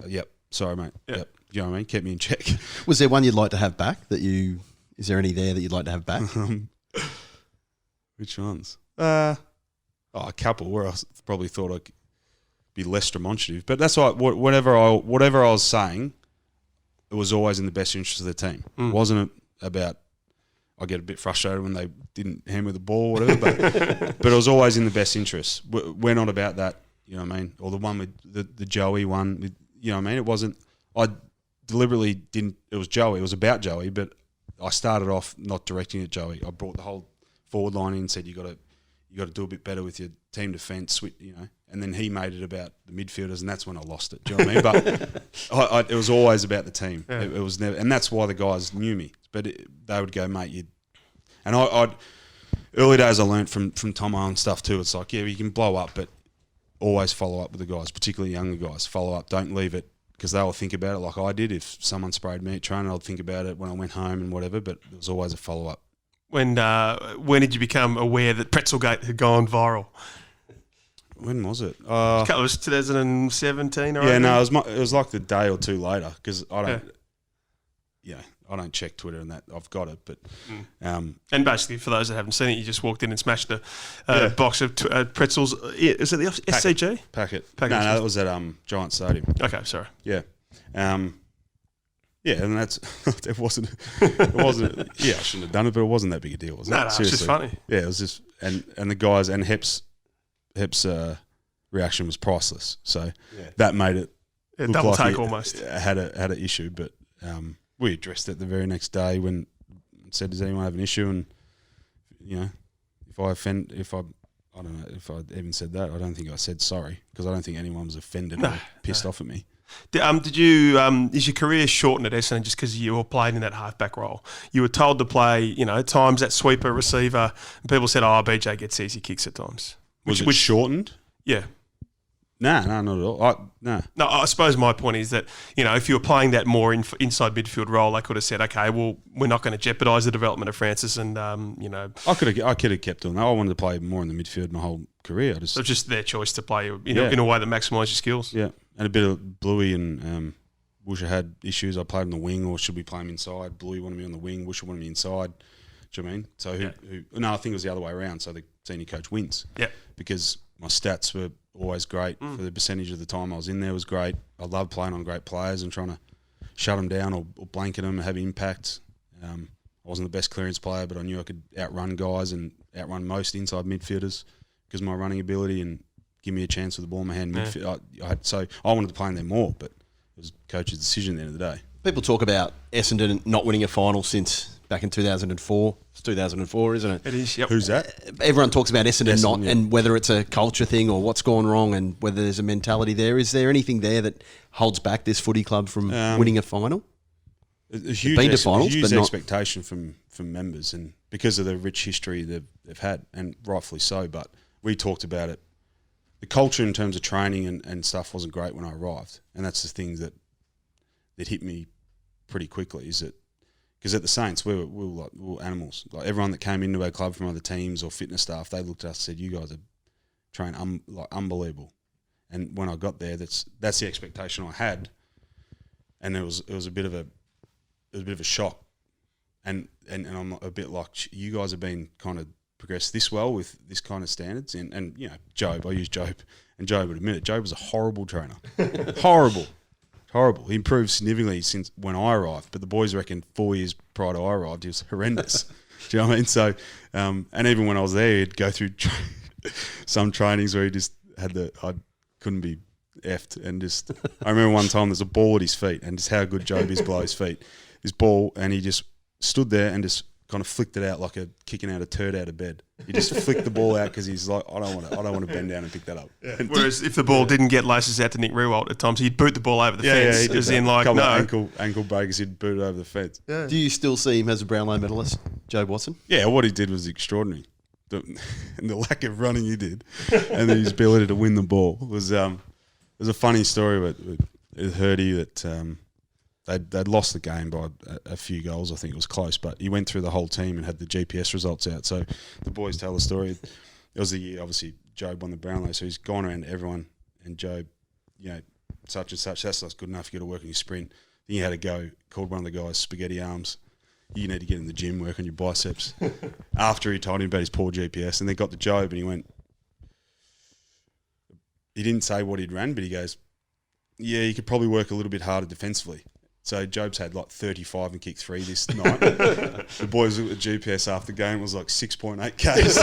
yep, sorry mate, yep. You know what I mean? Kept me in check. Was there one you'd like to have back is there any there that you'd like to have back? Which ones? A couple where I probably thought I could be less demonstrative. But that's why whatever I was saying, it was always in the best interest of the team. It wasn't about I get a bit frustrated when they didn't hammer the ball or whatever, but it was always in the best interest. We're not about that, you know what I mean? Or the one with the Joey one, you know what I mean? It wasn't, I deliberately didn't, it was Joey, it was about Joey, but I started off not directing at Joey. I brought the whole forward line in and said, you got to do a bit better with your team defence, you know. And then he made it about the midfielders, and that's when I lost it. Do you know what I mean? But it was always about the team. Yeah. It was never, and that's why the guys knew me. But they would go, mate, and I'd early days I learned from Tomo and stuff too. It's like, you can blow up, but always follow up with the guys, particularly younger guys. Follow up, don't leave it, because they will think about it like I did. If someone sprayed me at training, I'd think about it when I went home and whatever. But it was always a follow up. When did you become aware that Pretzelgate had gone viral? When was it? It was 2017 or no, it was like the day or two later because I don't. Yeah, I don't check Twitter and that. I've got it, but and basically for those that haven't seen it, you just walked in and smashed a box of pretzels. Is it the SCG packet? No, that was at Giant Stadium. Okay, sorry. Yeah, yeah, and that's it wasn't. Yeah, I shouldn't have done it, but it wasn't that big a deal, was it? No, it's just funny. Yeah, it was just and the guys and Hep's reaction was priceless. So that made it double like take almost. Had an issue, but we addressed it the very next day when said, "Does anyone have an issue?" And you know, I don't know if I even said that. I don't think I said sorry because I don't think anyone was offended or pissed off at me. Did you? Is your career shortened at Essendon just because you were playing in that halfback role? You were told to play, times that sweeper, receiver, and people said, "Oh, BJ gets easy kicks at times." Was it shortened? Yeah. No, not at all. No, I suppose my point is that, if you were playing that more inside midfield role, they could have said, okay, well, we're not going to jeopardise the development of Francis and, I could have kept doing that. I wanted to play more in the midfield my whole career. So it's just their choice to play in a way that maximises your skills. Yeah, and a bit of Bluey and Woosha had issues. I played on the wing or should we play him inside? Bluey wanted me on the wing, Woosha wanted me inside. Do you know what I mean? So I think it was the other way around. So the senior coach wins. Yeah. Because my stats were always great. For the percentage of the time I was in there was great. I loved playing on great players and trying to shut them down or blanket them and have impact. I wasn't the best clearance player, but I knew I could outrun guys and outrun most inside midfielders because of my running ability and give me a chance with the ball in my hand. So I wanted to play in there more, but it was coach's decision at the end of the day. People talk about Essendon not winning a final since back in 2004. It's 2004, isn't it? It is, yep. Who's that? Everyone talks about Essendon and whether it's a culture thing or what's gone wrong and whether there's a mentality there. Is there anything there that holds back this footy club from winning a final? A huge expectation from members, and because of the rich history they've had, and rightfully so. But we talked about it. The culture in terms of training and stuff wasn't great when I arrived, and that's the thing that hit me pretty quickly. Is that because at the Saints we were animals. Like everyone that came into our club from other teams or fitness staff, they looked at us and said, "You guys are trained unbelievable." And when I got there, that's the expectation I had, and it was a bit of a shock, and I'm a bit like, you guys have been kind of progressed this well with this kind of standards, and you know, Jobe, I use Jobe, and Jobe would admit it. Jobe was a horrible trainer, horrible. He improved significantly since when I arrived, but the boys reckon 4 years prior to I arrived, he was horrendous. Do you know what I mean? So, and even when I was there, he'd go through some trainings where he just had I couldn't be effed, and just I remember one time there's a ball at his feet, and just how good Jobe is below his feet. This ball, and he just stood there and just kind of flicked it out like kicking out a turd out of bed. He just flicked the ball out because he's like, I don't want to bend down and pick that up. Yeah. Whereas if the ball didn't get laces out to Nick Riewoldt at times, he'd boot the ball over the fence. Yeah, as in like, no. Ankle breakers, he'd boot it over the fence. Yeah. Do you still see him as a Brownlow medalist, Jobe Watson? Yeah, what he did was extraordinary. And the lack of running he did and his ability to win the ball was there's a funny story with Hurdy that they'd lost the game by a few goals. I think it was close, but he went through the whole team and had the GPS results out. So the boys tell the story. It was the year, obviously, Jobe won the Brownlow, so he's gone around to everyone, and Jobe, you know, such and such, that's not good enough, you got to work on your sprint. Then he had to go, called one of the guys, spaghetti arms, you need to get in the gym, work on your biceps. After he told him about his poor GPS, and they got to Jobe, and he went, he didn't say what he'd ran, but he goes, yeah, you could probably work a little bit harder defensively. So Jobe's had like 35 and kicked 3 this night. The boys looked at the GPS after the game, it was like 6.8 Ks.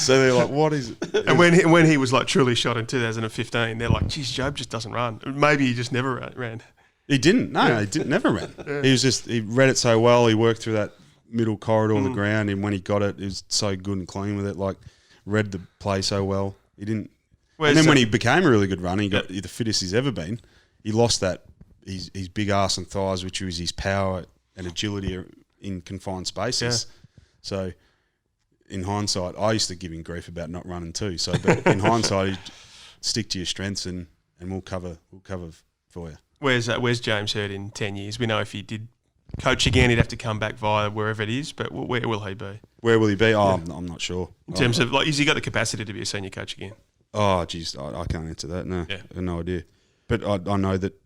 So they're like, what is it? And when he was like truly shot in 2015, they're like, geez, Jobe just doesn't run. Maybe he just never ran. He didn't. No, he didn't. Never ran. Yeah. He read it so well. He worked through that middle corridor on the ground, and when he got it, he was so good and clean with it. Like, read the play so well. He didn't. And then when he became a really good runner, he got the fittest he's ever been. He lost that his big ass and thighs, which was his power and agility in confined spaces. Yeah. So, in hindsight, I used to give him grief about not running too. So, but in hindsight, he'd stick to your strengths, and we'll cover for you. Where's James Hird in 10 years? We know if he did coach again, he'd have to come back via wherever it is, but where will he be? Where will he be? Oh, yeah. I'm not sure. In terms of, like, has he got the capacity to be a senior coach again? Oh, geez, I can't answer that. No, I have no idea. But I know that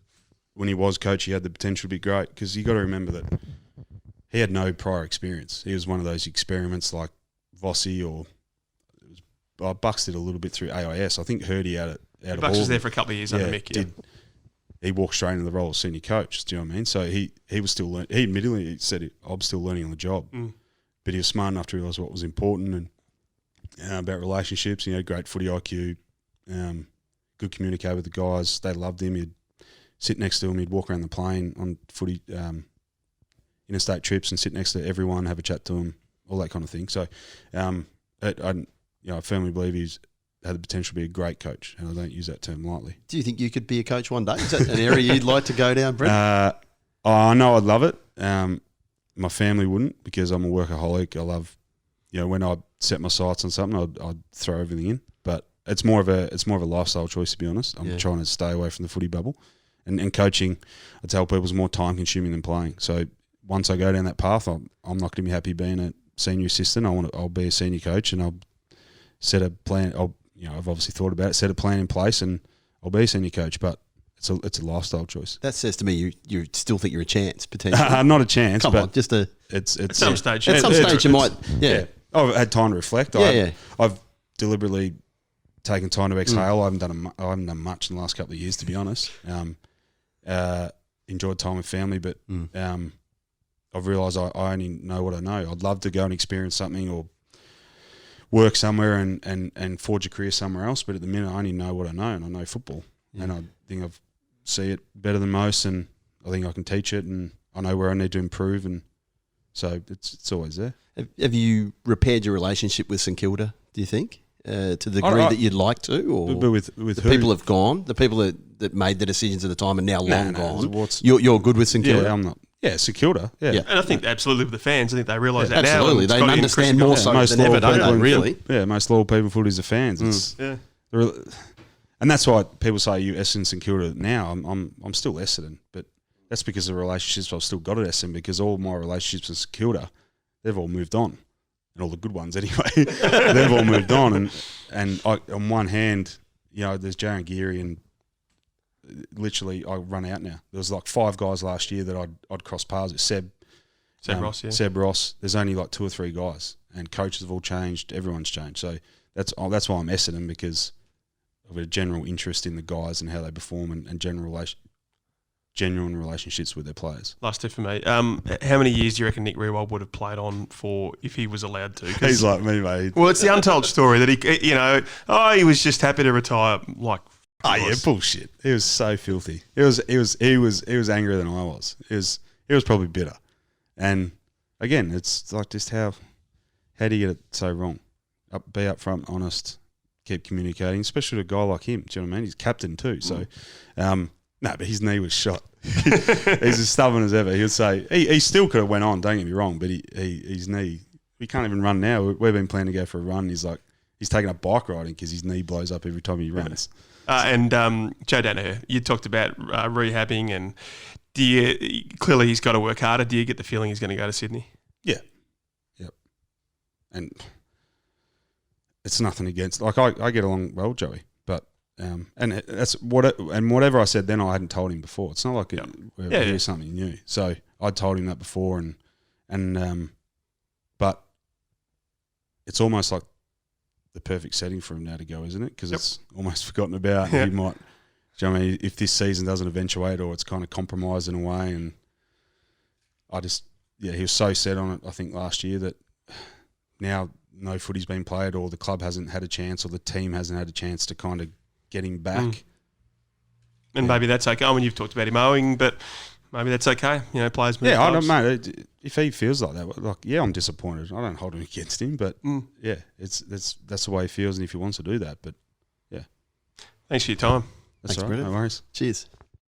when he was coach, he had the potential to be great, because you got to remember that he had no prior experience. He was one of those experiments like Vossi or Bucks did a little bit through AIS. I think Hurdy out of Bucks was there for a couple of years under Mick. Yeah. He walked straight into the role of senior coach. Do you know what I mean? So he was still learning. He admittedly said, I'm still learning on the job. But he was smart enough to realise what was important and about relationships. He had great footy IQ, good communicator with the guys. They loved him. He'd sit next to him. He'd walk around the plane on footy interstate trips and sit next to everyone, have a chat to him, all that kind of thing. So I firmly believe he's had the potential to be a great coach, and I don't use that term lightly. Do you think you could be a coach one day? Is that an area you'd like to go down, Brent? I know I'd love it. My family wouldn't, because I'm a workaholic. I love, when I set my sights on something, I'd throw everything in. But it's more of a lifestyle choice, to be honest. I'm trying to stay away from the footy bubble, and coaching, I tell people, is more time consuming than playing. So once I go down that path, I'm not going to be happy being a senior assistant. I'll be a senior coach, and I'll set a plan. I've obviously thought about it, set a plan in place, and I'll be a senior coach. But it's a lifestyle choice. That says to me you still think you're a chance, potentially. Not a chance. Come on, just it's at some stage. At some stage you might. Yeah. I've had time to reflect. I've deliberately taken time to exhale. I haven't done much in the last couple of years, to be honest. Enjoyed time with family, but I've realised I only know what I know. I'd love to go and experience something or work somewhere and forge a career somewhere else, but at the minute I only know what I know, and I know football. And I think I see it better than most, and I think I can teach it, and I know where I need to improve, and so it's always there. Have you repaired your relationship with St Kilda, do you think, to the degree that you'd like to? Or but with the who? people have gone, the people that made the decisions at the time are now long gone. You're You're good with St Kilda? Yeah, I'm not. Yeah, St Kilda. Yeah. And I think absolutely with the fans, I think they realise that now. Absolutely, they understand more so than ever, don't they, really? Yeah, most loyal people in footy's the fans. And that's why people say you Essendon, St Kilda now. I'm still Essendon, but that's because of the relationships I've still got at Essendon, because all my relationships with St Kilda, they've all moved on. And all the good ones anyway. They've all moved on. And I, on one hand, there's Jaren Geary, and literally I run out now. There was like 5 guys last year that I'd cross paths with. Seb Ross, yeah. Seb Ross. There's only like 2 or 3 guys, and coaches have all changed. Everyone's changed. So that's why I'm Essendon, because of a general interest in the guys and how they perform, and genuine relationships with their players. Last 2 for me. How many years do you reckon Nick Riewoldt would have played on for if he was allowed to? He's like me, mate. Well, it's the untold story that he was just happy to retire. Like, bullshit. He was so filthy. He was angrier than I was. He was probably bitter. And again, it's like just how do you get it so wrong? Be upfront, honest, keep communicating, especially to a guy like him. Do you know what I mean? He's captain too. So, but his knee was shot. He's as stubborn as ever. He would say he still could have went on. Don't get me wrong, but his knee. We can't even run now. We've been planning to go for a run. He's taking up bike riding because his knee blows up every time he runs. And Joe Danaher, you talked about rehabbing, and clearly he's got to work harder. Do you get the feeling he's going to go to Sydney? Yeah. Yep. And it's nothing against. Like I get along well with Joey, but and that's whatever I said then, I hadn't told him before. It's not like we're something new. So I told him that before, and but it's almost like the perfect setting for him now to go, isn't it? Because it's almost forgotten about. He might, do you know what I mean, if this season doesn't eventuate or it's kind of compromised in a way, and he was so set on it, I think, last year that now no footy's been played, or the club hasn't had a chance, or the team hasn't had a chance to kind of get him back. And maybe that's okay. I mean, you've talked about him owing, but maybe that's okay. Players move. Yeah, I don't, mate. If he feels like that, I'm disappointed. I don't hold him against him, but that's the way he feels, and if he wants to do that, but yeah. Thanks for your time. Thanks, all right. Brendon. No worries. Cheers.